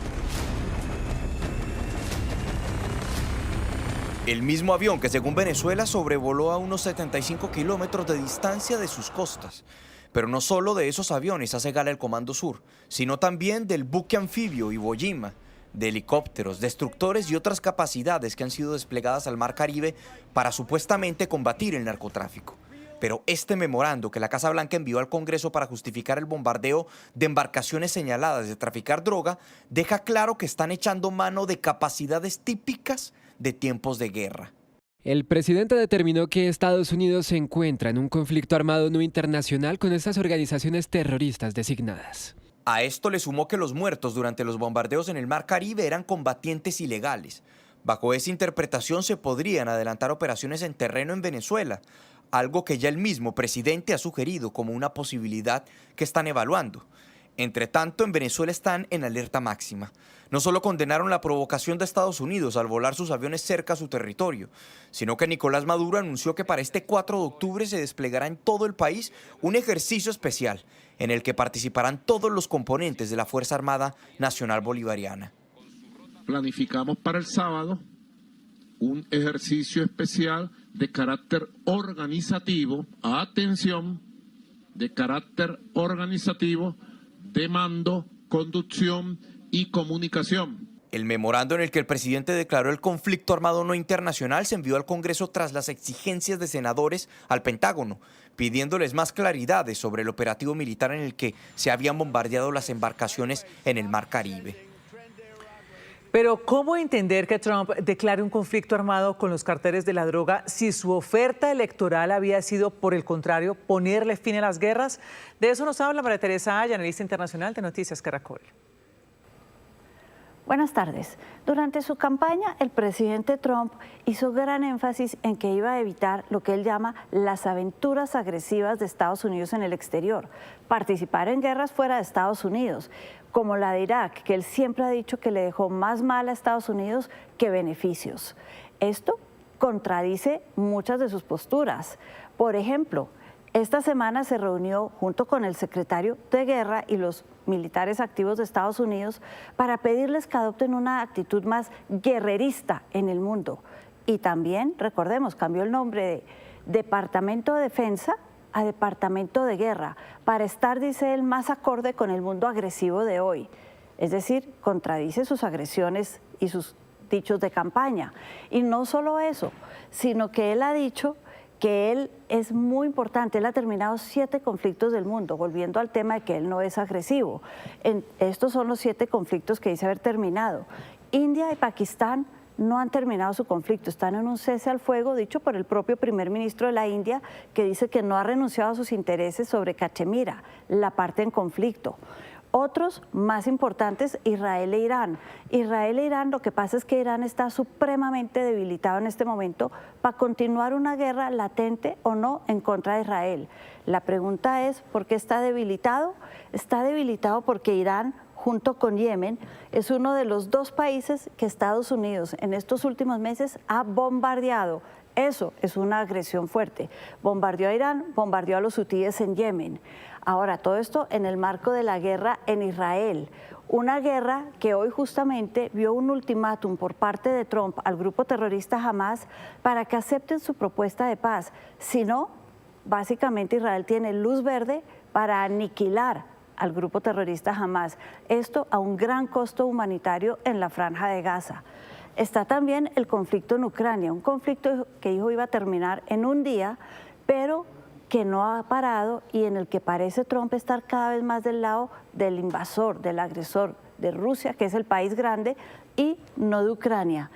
El mismo avión que según Venezuela sobrevoló a unos 75 kilómetros de distancia de sus costas. Pero no solo de esos aviones hace gala el Comando Sur, sino también del buque anfibio Iwo Jima, de helicópteros, destructores y otras capacidades que han sido desplegadas al Mar Caribe para supuestamente combatir el narcotráfico. Pero este memorando que la Casa Blanca envió al Congreso para justificar el bombardeo de embarcaciones señaladas de traficar droga deja claro que están echando mano de capacidades típicas de tiempos de guerra. El presidente determinó que Estados Unidos se encuentra en un conflicto armado no internacional con estas organizaciones terroristas designadas. A esto le sumó que los muertos durante los bombardeos en el Mar Caribe eran combatientes ilegales. Bajo esa interpretación se podrían adelantar operaciones en terreno en Venezuela, algo que ya el mismo presidente ha sugerido como una posibilidad que están evaluando. Entre tanto, en Venezuela están en alerta máxima. No solo condenaron la provocación de Estados Unidos al volar sus aviones cerca a su territorio, sino que Nicolás Maduro anunció que para este 4 de octubre se desplegará en todo el país un ejercicio especial en el que participarán todos los componentes de la Fuerza Armada Nacional Bolivariana. Planificamos para el sábado un ejercicio especial de carácter organizativo, atención, de carácter organizativo, de mando, conducción y comunicación. El memorando en el que el presidente declaró el conflicto armado no internacional se envió al Congreso tras las exigencias de senadores al Pentágono, pidiéndoles más claridades sobre el operativo militar en el que se habían bombardeado las embarcaciones en el Mar Caribe. Pero ¿cómo entender que Trump declare un conflicto armado con los carteles de la droga si su oferta electoral había sido, por el contrario, ponerle fin a las guerras? De eso nos habla María Teresa Aya, analista internacional de Noticias Caracol. Buenas tardes. Durante su campaña, el presidente Trump hizo gran énfasis en que iba a evitar lo que él llama las aventuras agresivas de Estados Unidos en el exterior, participar en guerras fuera de Estados Unidos, como la de Irak, que él siempre ha dicho que le dejó más mal a Estados Unidos que beneficios. Esto contradice muchas de sus posturas. Por ejemplo, esta semana se reunió junto con el secretario de Guerra y los militares activos de Estados Unidos para pedirles que adopten una actitud más guerrerista en el mundo. Y también, recordemos, cambió el nombre de Departamento de Defensa a Departamento de Guerra para estar, dice él, más acorde con el mundo agresivo de hoy. Es decir, contradice sus agresiones y sus dichos de campaña. Y no solo eso, sino que él ha dicho que él es muy importante, él ha terminado 7 conflictos del mundo, volviendo al tema de que él no es agresivo. Estos son los 7 conflictos que dice haber terminado. India y Pakistán no han terminado su conflicto, están en un cese al fuego dicho por el propio primer ministro de la India, que dice que no ha renunciado a sus intereses sobre Cachemira, la parte en conflicto. Otros más importantes, Israel e Irán. Israel e Irán, lo que pasa es que Irán está supremamente debilitado en este momento para continuar una guerra latente o no en contra de Israel. La pregunta es, ¿por qué está debilitado? Está debilitado porque Irán, junto con Yemen, es uno de los 2 países que Estados Unidos en estos últimos meses ha bombardeado. Eso es una agresión fuerte. Bombardeó a Irán, bombardeó a los hutíes en Yemen. Ahora, todo esto en el marco de la guerra en Israel. Una guerra que hoy justamente vio un ultimátum por parte de Trump al grupo terrorista Hamas para que acepten su propuesta de paz. Si no, básicamente Israel tiene luz verde para aniquilar al grupo terrorista Hamas. Esto a un gran costo humanitario en la Franja de Gaza. Está también el conflicto en Ucrania, un conflicto que dijo iba a terminar en un día, pero que no ha parado y en el que parece Trump estar cada vez más del lado del invasor, del agresor, de Rusia, que es el país grande, y no de Ucrania.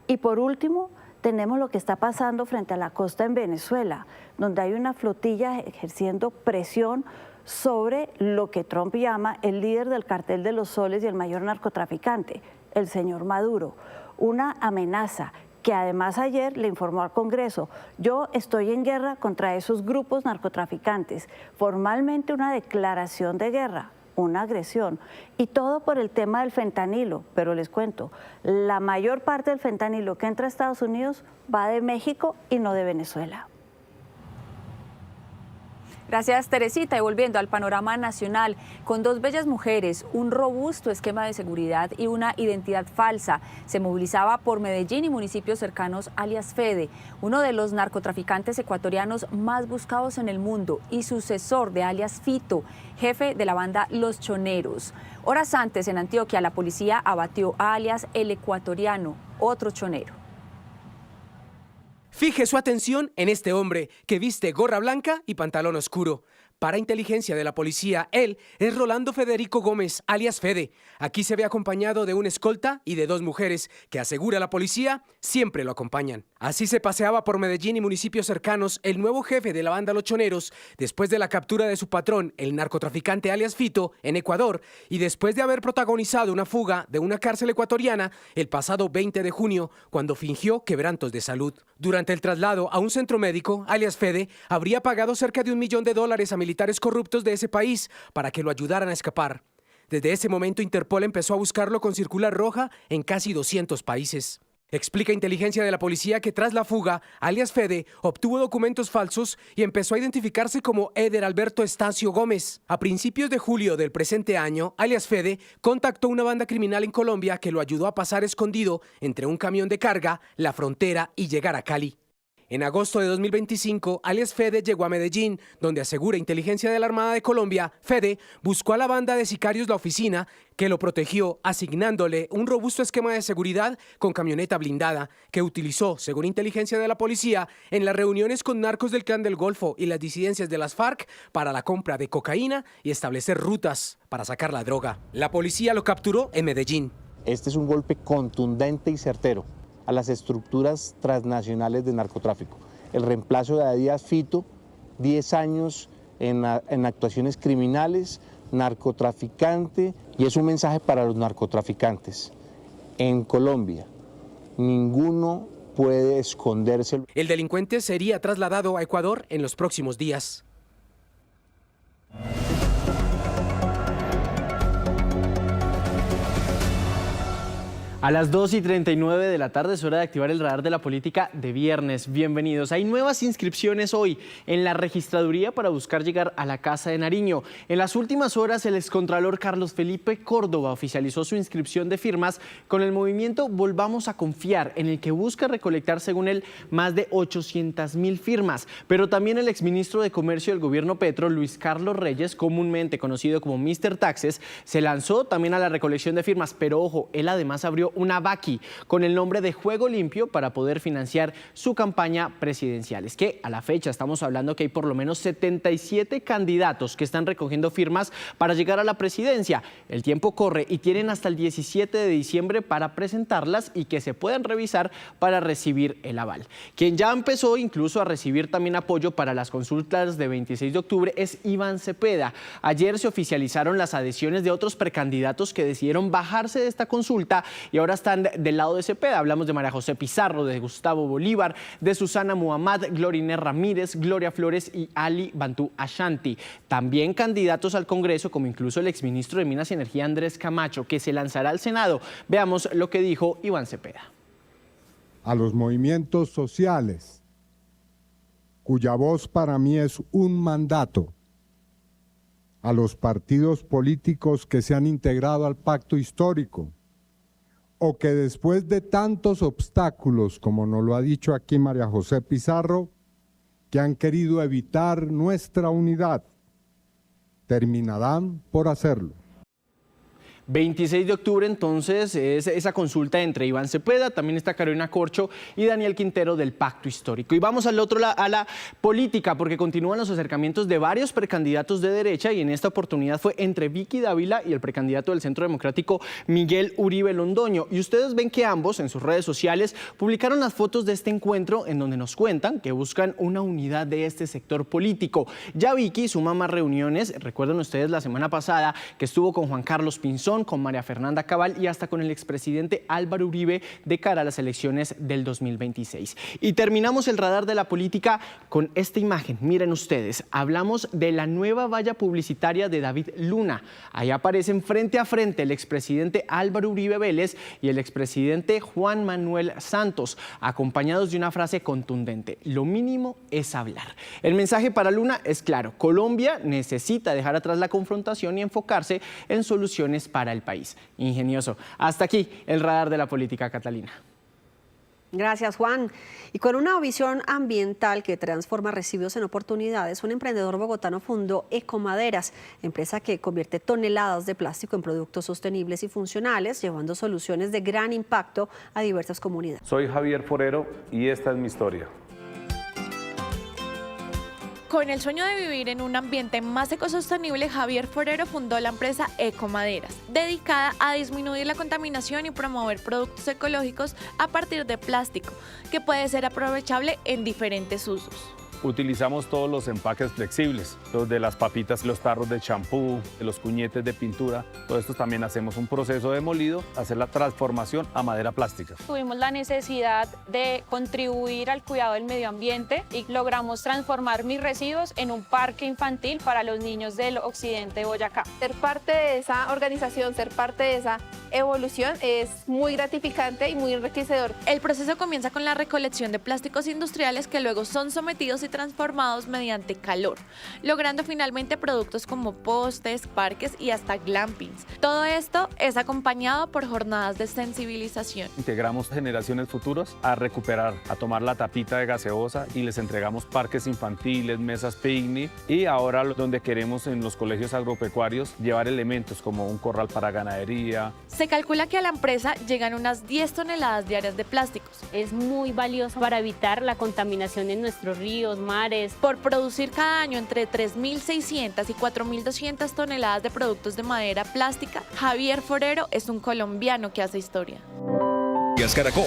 Y por último, tenemos lo que está pasando frente a la costa en Venezuela, donde hay una flotilla ejerciendo presión sobre lo que Trump llama el líder del cartel de los soles y el mayor narcotraficante, el señor Maduro. Una amenaza que además ayer le informó al Congreso: yo estoy en guerra contra esos grupos narcotraficantes, formalmente una declaración de guerra, una agresión, y todo por el tema del fentanilo. Pero les cuento, la mayor parte del fentanilo que entra a Estados Unidos va de México y no de Venezuela. Gracias, Teresita. Y volviendo al panorama nacional, con 2 bellas mujeres, un robusto esquema de seguridad y una identidad falsa, se movilizaba por Medellín y municipios cercanos alias Fede, uno de los narcotraficantes ecuatorianos más buscados en el mundo y sucesor de alias Fito, jefe de la banda Los Choneros. Horas antes, en Antioquia, la policía abatió a alias El Ecuatoriano, otro chonero. Fije su atención en este hombre que viste gorra blanca y pantalón oscuro. Para inteligencia de la policía, él es Rolando Federico Gómez, alias Fede. Aquí se ve acompañado de un escolta y de 2 mujeres que, asegura la policía, siempre lo acompañan. Así se paseaba por Medellín y municipios cercanos el nuevo jefe de la banda Los Choneros, después de la captura de su patrón, el narcotraficante alias Fito, en Ecuador, y después de haber protagonizado una fuga de una cárcel ecuatoriana el pasado 20 de junio, cuando fingió quebrantos de salud. Durante el traslado a un centro médico, alias Fede habría pagado cerca de $1 millón a militares corruptos de ese país para que lo ayudaran a escapar. Desde ese momento, Interpol empezó a buscarlo con circular roja en casi 200 países. Explica inteligencia de la policía que tras la fuga, alias Fede obtuvo documentos falsos y empezó a identificarse como Eder Alberto Estacio Gómez. A principios de julio del presente año, alias Fede contactó una banda criminal en Colombia que lo ayudó a pasar escondido entre un camión de carga, la frontera y llegar a Cali. En agosto de 2025, alias Fede llegó a Medellín, donde asegura inteligencia de la Armada de Colombia, Fede buscó a la banda de sicarios La Oficina, que lo protegió asignándole un robusto esquema de seguridad con camioneta blindada, que utilizó, según inteligencia de la policía, en las reuniones con narcos del Clan del Golfo y las disidencias de las FARC para la compra de cocaína y establecer rutas para sacar la droga. La policía lo capturó en Medellín. Este es un golpe contundente y certero a las estructuras transnacionales de narcotráfico. El reemplazo de Díaz Fito, 10 años en actuaciones criminales, narcotraficante, y es un mensaje para los narcotraficantes. En Colombia, ninguno puede esconderse. El delincuente sería trasladado a Ecuador en los próximos días. A las 2:39 de la tarde es hora de activar el radar de la política de viernes. Bienvenidos. Hay nuevas inscripciones hoy en la registraduría para buscar llegar a la Casa de Nariño. En las últimas horas, el excontralor Carlos Felipe Córdoba oficializó su inscripción de firmas con el movimiento Volvamos a Confiar, en el que busca recolectar, según él, más de 800.000 firmas. Pero también el exministro de Comercio del gobierno Petro, Luis Carlos Reyes, comúnmente conocido como Mr. Taxes, se lanzó también a la recolección de firmas. Pero ojo, él además abrió una vaqui con el nombre de Juego Limpio para poder financiar su campaña presidencial. Es que a la fecha estamos hablando que hay por lo menos 77 candidatos que están recogiendo firmas para llegar a la presidencia. El tiempo corre y tienen hasta el 17 de diciembre para presentarlas y que se puedan revisar para recibir el aval. Quien ya empezó incluso a recibir también apoyo para las consultas de 26 de octubre es Iván Cepeda. Ayer se oficializaron las adhesiones de otros precandidatos que decidieron bajarse de esta consulta y ahora están del lado de Cepeda. Hablamos de María José Pizarro, de Gustavo Bolívar, de Susana Muhammad, Glorine Ramírez, Gloria Flores y Ali Bantú Ashanti. También candidatos al Congreso, como incluso el exministro de Minas y Energía Andrés Camacho, que se lanzará al Senado. Veamos lo que dijo Iván Cepeda. A los movimientos sociales, cuya voz para mí es un mandato, a los partidos políticos que se han integrado al pacto histórico, o que después de tantos obstáculos, como nos lo ha dicho aquí María José Pizarro, que han querido evitar nuestra unidad, terminarán por hacerlo. 26 de octubre entonces es esa consulta entre Iván Cepeda, también está Carolina Corcho y Daniel Quintero del Pacto Histórico. Y vamos al otro lado, a la política, porque continúan los acercamientos de varios precandidatos de derecha y en esta oportunidad fue entre Vicky Dávila y el precandidato del Centro Democrático Miguel Uribe Londoño. Y ustedes ven que ambos en sus redes sociales publicaron las fotos de este encuentro en donde nos cuentan que buscan una unidad de este sector político. Ya Vicky suma más reuniones, recuerden ustedes la semana pasada que estuvo con Juan Carlos Pinzón, con María Fernanda Cabal y hasta con el expresidente Álvaro Uribe de cara a las elecciones del 2026. Y terminamos el radar de la política con esta imagen. Miren ustedes, hablamos de la nueva valla publicitaria de David Luna. Ahí aparecen frente a frente el expresidente Álvaro Uribe Vélez y el expresidente Juan Manuel Santos, acompañados de una frase contundente: lo mínimo es hablar. El mensaje para Luna es claro: Colombia necesita dejar atrás la confrontación y enfocarse en soluciones para el país. Ingenioso. Hasta aquí el radar de la política, Catalina. Gracias, Juan. Y con una visión ambiental que transforma residuos en oportunidades, un emprendedor bogotano fundó Ecomaderas, empresa que convierte toneladas de plástico en productos sostenibles y funcionales, llevando soluciones de gran impacto a diversas comunidades. Soy Javier Forero y esta es mi historia. Con el sueño de vivir en un ambiente más ecosostenible, Javier Forero fundó la empresa Ecomaderas, dedicada a disminuir la contaminación y promover productos ecológicos a partir de plástico, que puede ser aprovechable en diferentes usos. Utilizamos todos los empaques flexibles, los de las papitas, los tarros de champú, los cuñetes de pintura. Todo esto también hacemos un proceso de molido, hacer la transformación a madera plástica. Tuvimos la necesidad de contribuir al cuidado del medio ambiente y logramos transformar mis residuos en un parque infantil para los niños del occidente de Boyacá. Ser parte de esa organización, ser parte de esa evolución es muy gratificante y muy enriquecedor. El proceso comienza con la recolección de plásticos industriales que luego son sometidos y y transformados mediante calor, logrando finalmente productos como postes, parques y hasta glampings. Todo esto es acompañado por jornadas de sensibilización. Integramos generaciones futuras a recuperar, a tomar la tapita de gaseosa y les entregamos parques infantiles, mesas picnic y ahora donde queremos en los colegios agropecuarios llevar elementos como un corral para ganadería. Se calcula que a la empresa llegan unas 10 toneladas diarias de plásticos. Es muy valioso para evitar la contaminación en nuestros ríos, mares. Por producir cada año entre 3.600 y 4.200 toneladas de productos de madera plástica, Javier Forero es un colombiano que hace historia. Caracol.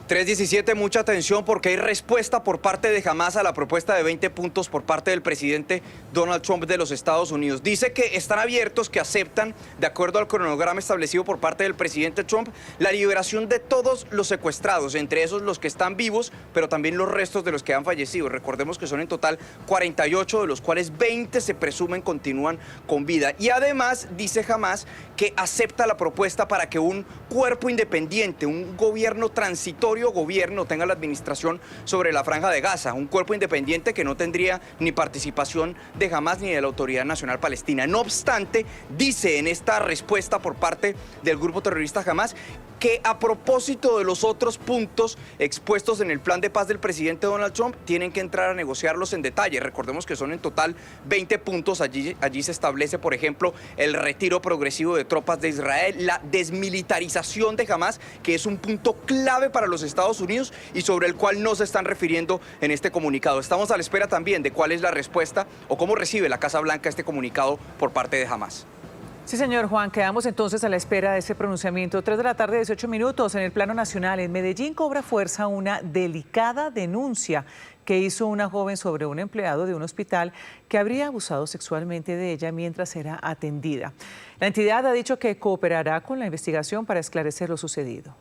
3:17, mucha atención porque hay respuesta por parte de Hamás a la propuesta de 20 puntos por parte del presidente Donald Trump de los Estados Unidos. Dice que están abiertos, que aceptan, de acuerdo al cronograma establecido por parte del presidente Trump, la liberación de todos los secuestrados, entre esos los que están vivos, pero también los restos de los que han fallecido. Recordemos que son en total 48, de los cuales 20 se presumen continúan con vida. Y además dice Hamás que acepta la propuesta para que un cuerpo independiente, un gobierno transitorio, gobierno tenga la administración sobre la Franja de Gaza, un cuerpo independiente que no tendría ni participación de Hamás ni de la Autoridad Nacional Palestina. No obstante, dice en esta respuesta por parte del grupo terrorista Hamás que a propósito de los otros puntos expuestos en el plan de paz del presidente Donald Trump, tienen que entrar a negociarlos en detalle. Recordemos que son en total 20 puntos. Allí se establece, por ejemplo, el retiro progresivo de tropas de Israel, la desmilitarización de Hamás, que es un punto clave para los Estados Unidos y sobre el cual no se están refiriendo en este comunicado. Estamos a la espera también de cuál es la respuesta o cómo recibe la Casa Blanca este comunicado por parte de Hamás. Sí, señor Juan, quedamos entonces a la espera de ese pronunciamiento. 3 de la tarde, 18 minutos. En el plano nacional, en Medellín cobra fuerza una delicada denuncia que hizo una joven sobre un empleado de un hospital que habría abusado sexualmente de ella mientras era atendida. La entidad ha dicho que cooperará con la investigación para esclarecer lo sucedido.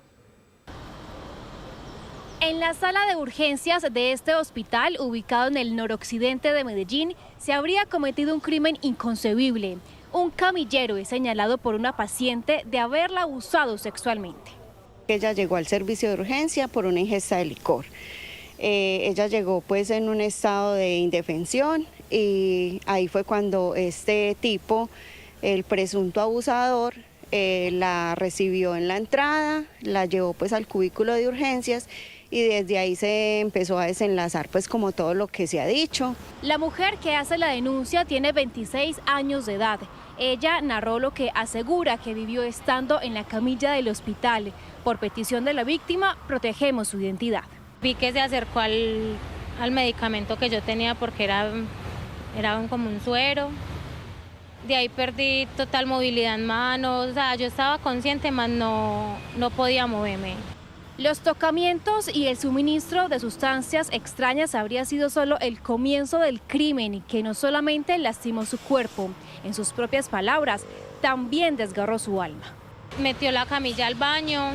En la sala de urgencias de este hospital, ubicado en el noroccidente de Medellín, se habría cometido un crimen inconcebible. Un camillero es señalado por una paciente de haberla abusado sexualmente. Ella llegó al servicio de urgencia por una ingesta de licor. Ella llegó pues en un estado de indefensión y ahí fue cuando este tipo, el presunto abusador, la recibió en la entrada, la llevó pues al cubículo de urgencias y desde ahí se empezó a desenlazar pues como todo lo que se ha dicho. La mujer que hace la denuncia tiene 26 años de edad. Ella narró lo que asegura que vivió estando en la camilla del hospital. Por petición de la víctima, protegemos su identidad. Vi que se acercó al medicamento que yo tenía porque era como un suero. De ahí perdí total movilidad en manos, o sea, yo estaba consciente, mas no podía moverme. Los tocamientos y el suministro de sustancias extrañas habría sido solo el comienzo del crimen, que no solamente lastimó su cuerpo, en sus propias palabras, también desgarró su alma. Metió la camilla al baño,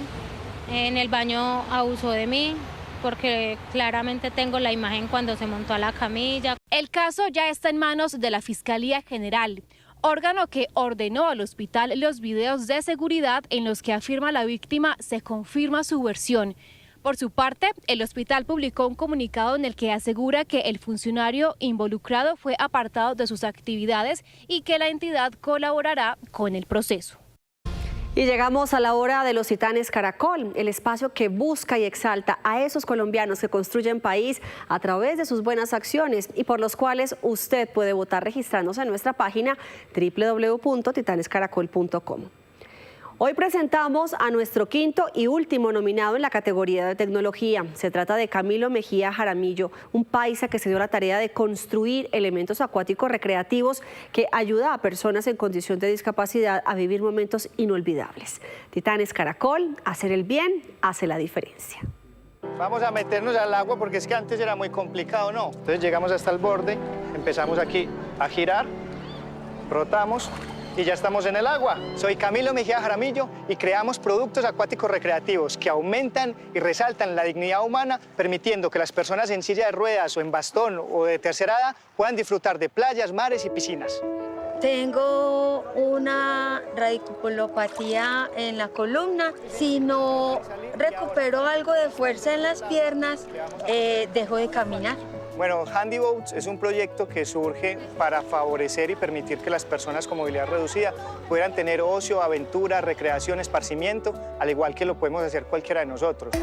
en el baño abusó de mí, porque claramente tengo la imagen cuando se montó a la camilla. El caso ya está en manos de la Fiscalía General, órgano que ordenó al hospital los videos de seguridad en los que afirma la víctima se confirma su versión. Por su parte, el hospital publicó un comunicado en el que asegura que el funcionario involucrado fue apartado de sus actividades y que la entidad colaborará con el proceso. Y llegamos a la hora de los Titanes Caracol, el espacio que busca y exalta a esos colombianos que construyen país a través de sus buenas acciones y por los cuales usted puede votar registrándose en nuestra página www.titanescaracol.com. Hoy presentamos a nuestro quinto y último nominado en la categoría de tecnología. Se trata de Camilo Mejía Jaramillo, un paisa que se dio la tarea de construir elementos acuáticos recreativos que ayuda a personas en condición de discapacidad a vivir momentos inolvidables. Titanes Caracol, hacer el bien hace la diferencia. Vamos a meternos al agua porque es que antes era muy complicado, ¿no? Entonces llegamos hasta el borde, empezamos aquí a girar, rotamos y ya estamos en el agua. Soy Camilo Mejía Jaramillo y creamos productos acuáticos recreativos que aumentan y resaltan la dignidad humana, permitiendo que las personas en silla de ruedas o en bastón o de tercera edad puedan disfrutar de playas, mares y piscinas. tengo una radiculopatía en la columna. Si no recupero algo de fuerza en las piernas, dejo de caminar. Bueno, Handy Boats es un proyecto que surge para favorecer y permitir que las personas con movilidad reducida puedan tener ocio, aventura, recreación, esparcimiento, al igual que lo podemos hacer cualquiera de nosotros.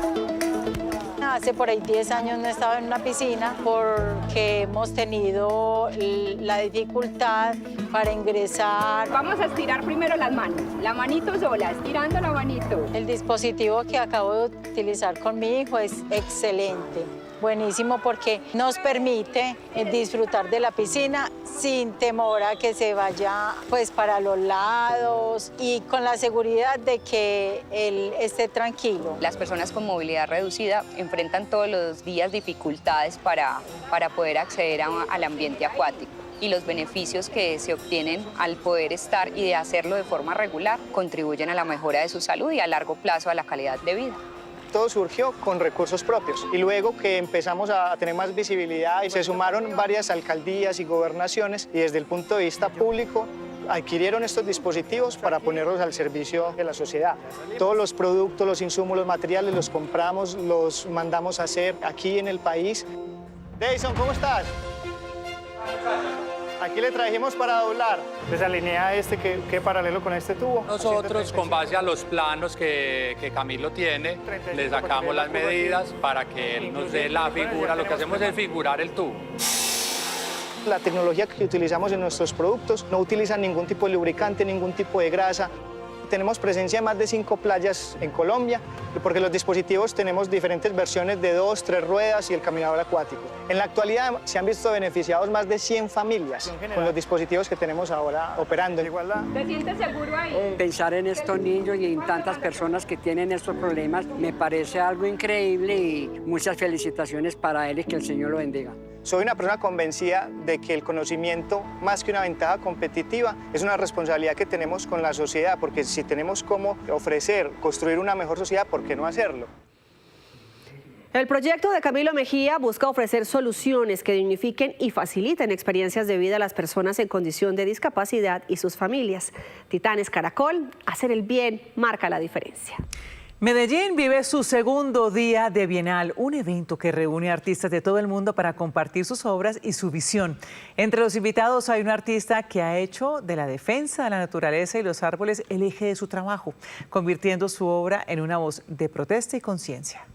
Hace por ahí 10 años no estaba en una piscina porque hemos tenido la dificultad para ingresar. Vamos a estirar primero las manos, la manito sola, estirando la manito. El dispositivo que acabo de utilizar con mi hijo es excelente. Buenísimo porque nos permite disfrutar de la piscina sin temor a que se vaya pues para los lados y con la seguridad de que él esté tranquilo. Las personas con movilidad reducida enfrentan todos los días dificultades para poder acceder al ambiente acuático. Y los beneficios que se obtienen al poder estar y de hacerlo de forma regular contribuyen a la mejora de su salud y a largo plazo a la calidad de vida. Todo surgió con recursos propios y luego que empezamos a tener más visibilidad y se sumaron varias alcaldías y gobernaciones y desde el punto de vista público adquirieron estos dispositivos para ponerlos al servicio de la sociedad. Todos los productos, los insumos, los materiales los compramos, los mandamos a hacer aquí en el país. Jason, ¿cómo estás? Aquí le trajimos para doblar. Desalinea que paralelo con este tubo. Nosotros, con base a los planos que Camilo tiene, le sacamos las medidas para que él nos dé la figura. Lo que hacemos es figurar el tubo. La tecnología que utilizamos en nuestros productos no utiliza ningún tipo de lubricante, ningún tipo de grasa. Tenemos presencia en más de 5 playas en Colombia, porque los dispositivos tenemos diferentes versiones de 2, 3 ruedas y el caminador acuático. En la actualidad se han visto beneficiados más de 100 familias con los dispositivos que tenemos ahora operando. ¿Te sientes seguro ahí? Pensar en estos niños y en tantas personas que tienen estos problemas me parece algo increíble y muchas felicitaciones para él y que el Señor lo bendiga. Soy una persona convencida de que el conocimiento, más que una ventaja competitiva, es una responsabilidad que tenemos con la sociedad, porque si tenemos cómo ofrecer, construir una mejor sociedad, ¿por qué no hacerlo? El proyecto de Camilo Mejía busca ofrecer soluciones que dignifiquen y faciliten experiencias de vida a las personas en condición de discapacidad y sus familias. Titanes Caracol, hacer el bien marca la diferencia. Medellín vive su segundo día de Bienal, un evento que reúne artistas de todo el mundo para compartir sus obras y su visión. Entre los invitados hay un artista que ha hecho de la defensa de la naturaleza y los árboles el eje de su trabajo, convirtiendo su obra en una voz de protesta y conciencia.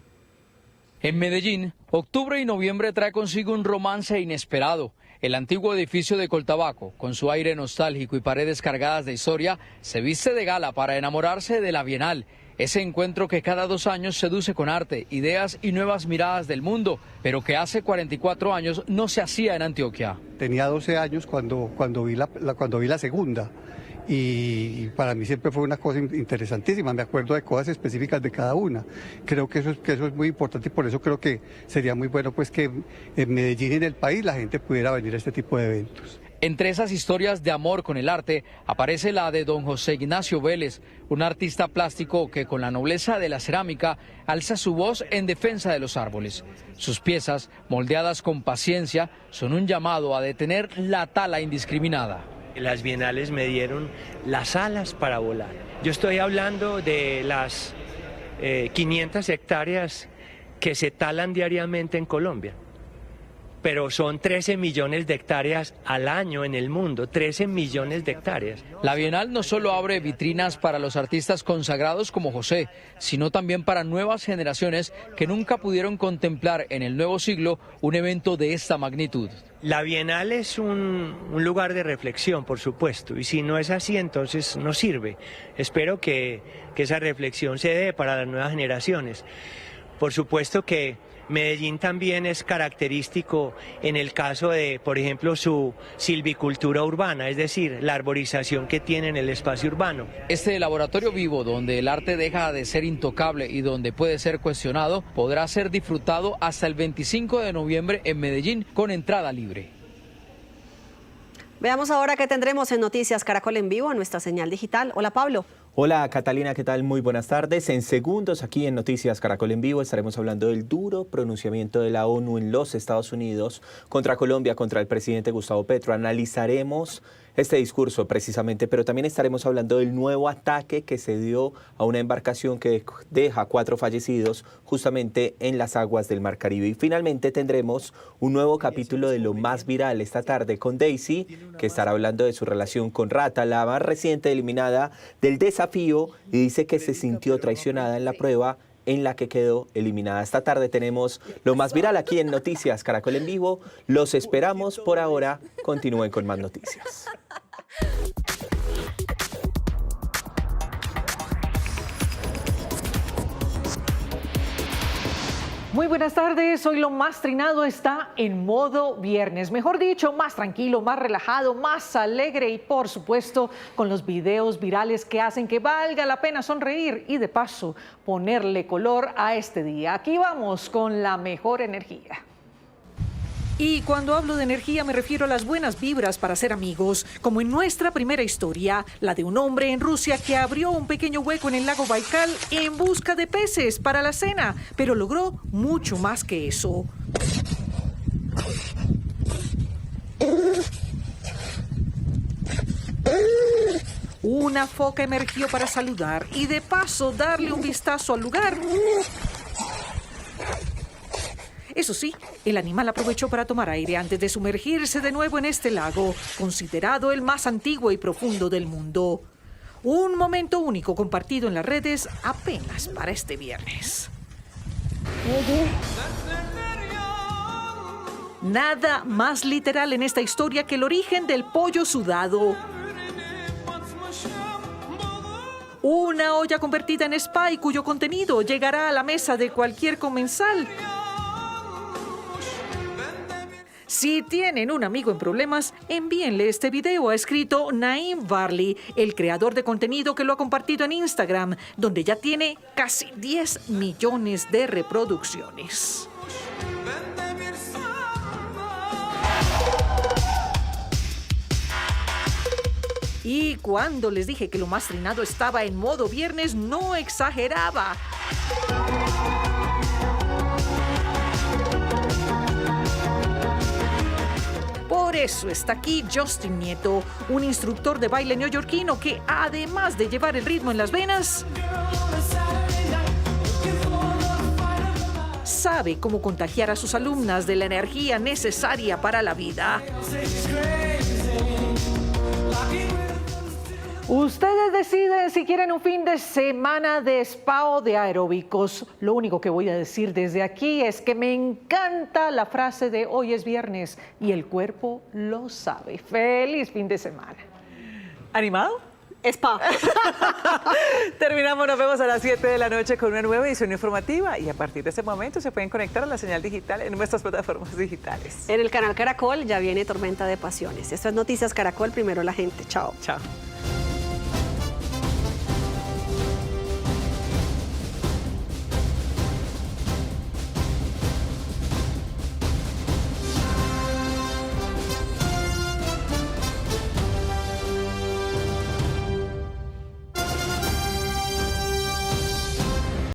En Medellín, octubre y noviembre trae consigo un romance inesperado. El antiguo edificio de Coltabaco, con su aire nostálgico y paredes cargadas de historia, se viste de gala para enamorarse de la Bienal. Ese encuentro que cada 2 años seduce con arte, ideas y nuevas miradas del mundo, pero que hace 44 años no se hacía en Antioquia. Tenía 12 años cuando vi la segunda y para mí siempre fue una cosa interesantísima. Me acuerdo de cosas específicas de cada una. Creo que eso es muy importante y por eso creo que sería muy bueno pues que en Medellín y en el país la gente pudiera venir a este tipo de eventos. Entre esas historias de amor con el arte aparece la de don José Ignacio Vélez, un artista plástico que con la nobleza de la cerámica alza su voz en defensa de los árboles. Sus piezas, moldeadas con paciencia, son un llamado a detener la tala indiscriminada. Las bienales me dieron las alas para volar. Yo estoy hablando de las 500 hectáreas que se talan diariamente en Colombia. Pero son 13 millones de hectáreas al año en el mundo, 13 millones de hectáreas. La Bienal no solo abre vitrinas para los artistas consagrados como José, sino también para nuevas generaciones que nunca pudieron contemplar en el nuevo siglo un evento de esta magnitud. La Bienal es un lugar de reflexión, por supuesto, y si no es así, entonces no sirve. Espero que esa reflexión se dé para las nuevas generaciones. Por supuesto que Medellín también es característico en el caso de, por ejemplo, su silvicultura urbana, es decir, la arborización que tiene en el espacio urbano. Este laboratorio vivo, donde el arte deja de ser intocable y donde puede ser cuestionado, podrá ser disfrutado hasta el 25 de noviembre en Medellín con entrada libre. Veamos ahora qué tendremos en Noticias Caracol en vivo en nuestra señal digital. Hola, Pablo. Hola Catalina, ¿qué tal? Muy buenas tardes. En segundos aquí en Noticias Caracol en Vivo estaremos hablando del duro pronunciamiento de la ONU en los Estados Unidos contra Colombia, contra el presidente Gustavo Petro. Analizaremos este discurso precisamente, pero también estaremos hablando del nuevo ataque que se dio a una embarcación que deja 4 fallecidos justamente en las aguas del Mar Caribe. Y finalmente tendremos un nuevo capítulo de lo más viral esta tarde con Daisy, que estará hablando de su relación con Rata, la más reciente eliminada del desafío, y dice que se sintió traicionada en la prueba en la que quedó eliminada. Esta tarde tenemos lo más viral aquí en Noticias Caracol en Vivo. Los esperamos. Por ahora, continúen con más noticias. Muy buenas tardes, hoy lo más trinado está en modo viernes, mejor dicho, más tranquilo, más relajado, más alegre y por supuesto con los videos virales que hacen que valga la pena sonreír y de paso ponerle color a este día. Aquí vamos con la mejor energía. Y cuando hablo de energía me refiero a las buenas vibras para ser amigos, como en nuestra primera historia, la de un hombre en Rusia que abrió un pequeño hueco en el lago Baikal en busca de peces para la cena, pero logró mucho más que eso. Una foca emergió para saludar y de paso darle un vistazo al lugar. Eso sí, el animal aprovechó para tomar aire antes de sumergirse de nuevo en este lago, considerado el más antiguo y profundo del mundo. Un momento único compartido en las redes apenas para este viernes. Nada más literal en esta historia que el origen del pollo sudado. Una olla convertida en spa y cuyo contenido llegará a la mesa de cualquier comensal. Si tienen un amigo en problemas, envíenle este video, ha escrito Naim Varli, el creador de contenido que lo ha compartido en Instagram, donde ya tiene casi 10 millones de reproducciones. Y cuando les dije que lo más trinado estaba en modo viernes, no exageraba. Por eso está aquí Justin Nieto, un instructor de baile neoyorquino que, además de llevar el ritmo en las venas, sabe cómo contagiar a sus alumnas de la energía necesaria para la vida. Ustedes deciden si quieren un fin de semana de spa o de aeróbicos. Lo único que voy a decir desde aquí es que me encanta la frase de hoy es viernes y el cuerpo lo sabe. ¡Feliz fin de semana! ¿Animado? Spa. Terminamos, nos vemos a las 7 de la noche con una nueva edición informativa y a partir de ese momento se pueden conectar a la señal digital en nuestras plataformas digitales. En el canal Caracol ya viene Tormenta de Pasiones. Esto es Noticias Caracol, primero la gente. Chao. Chao.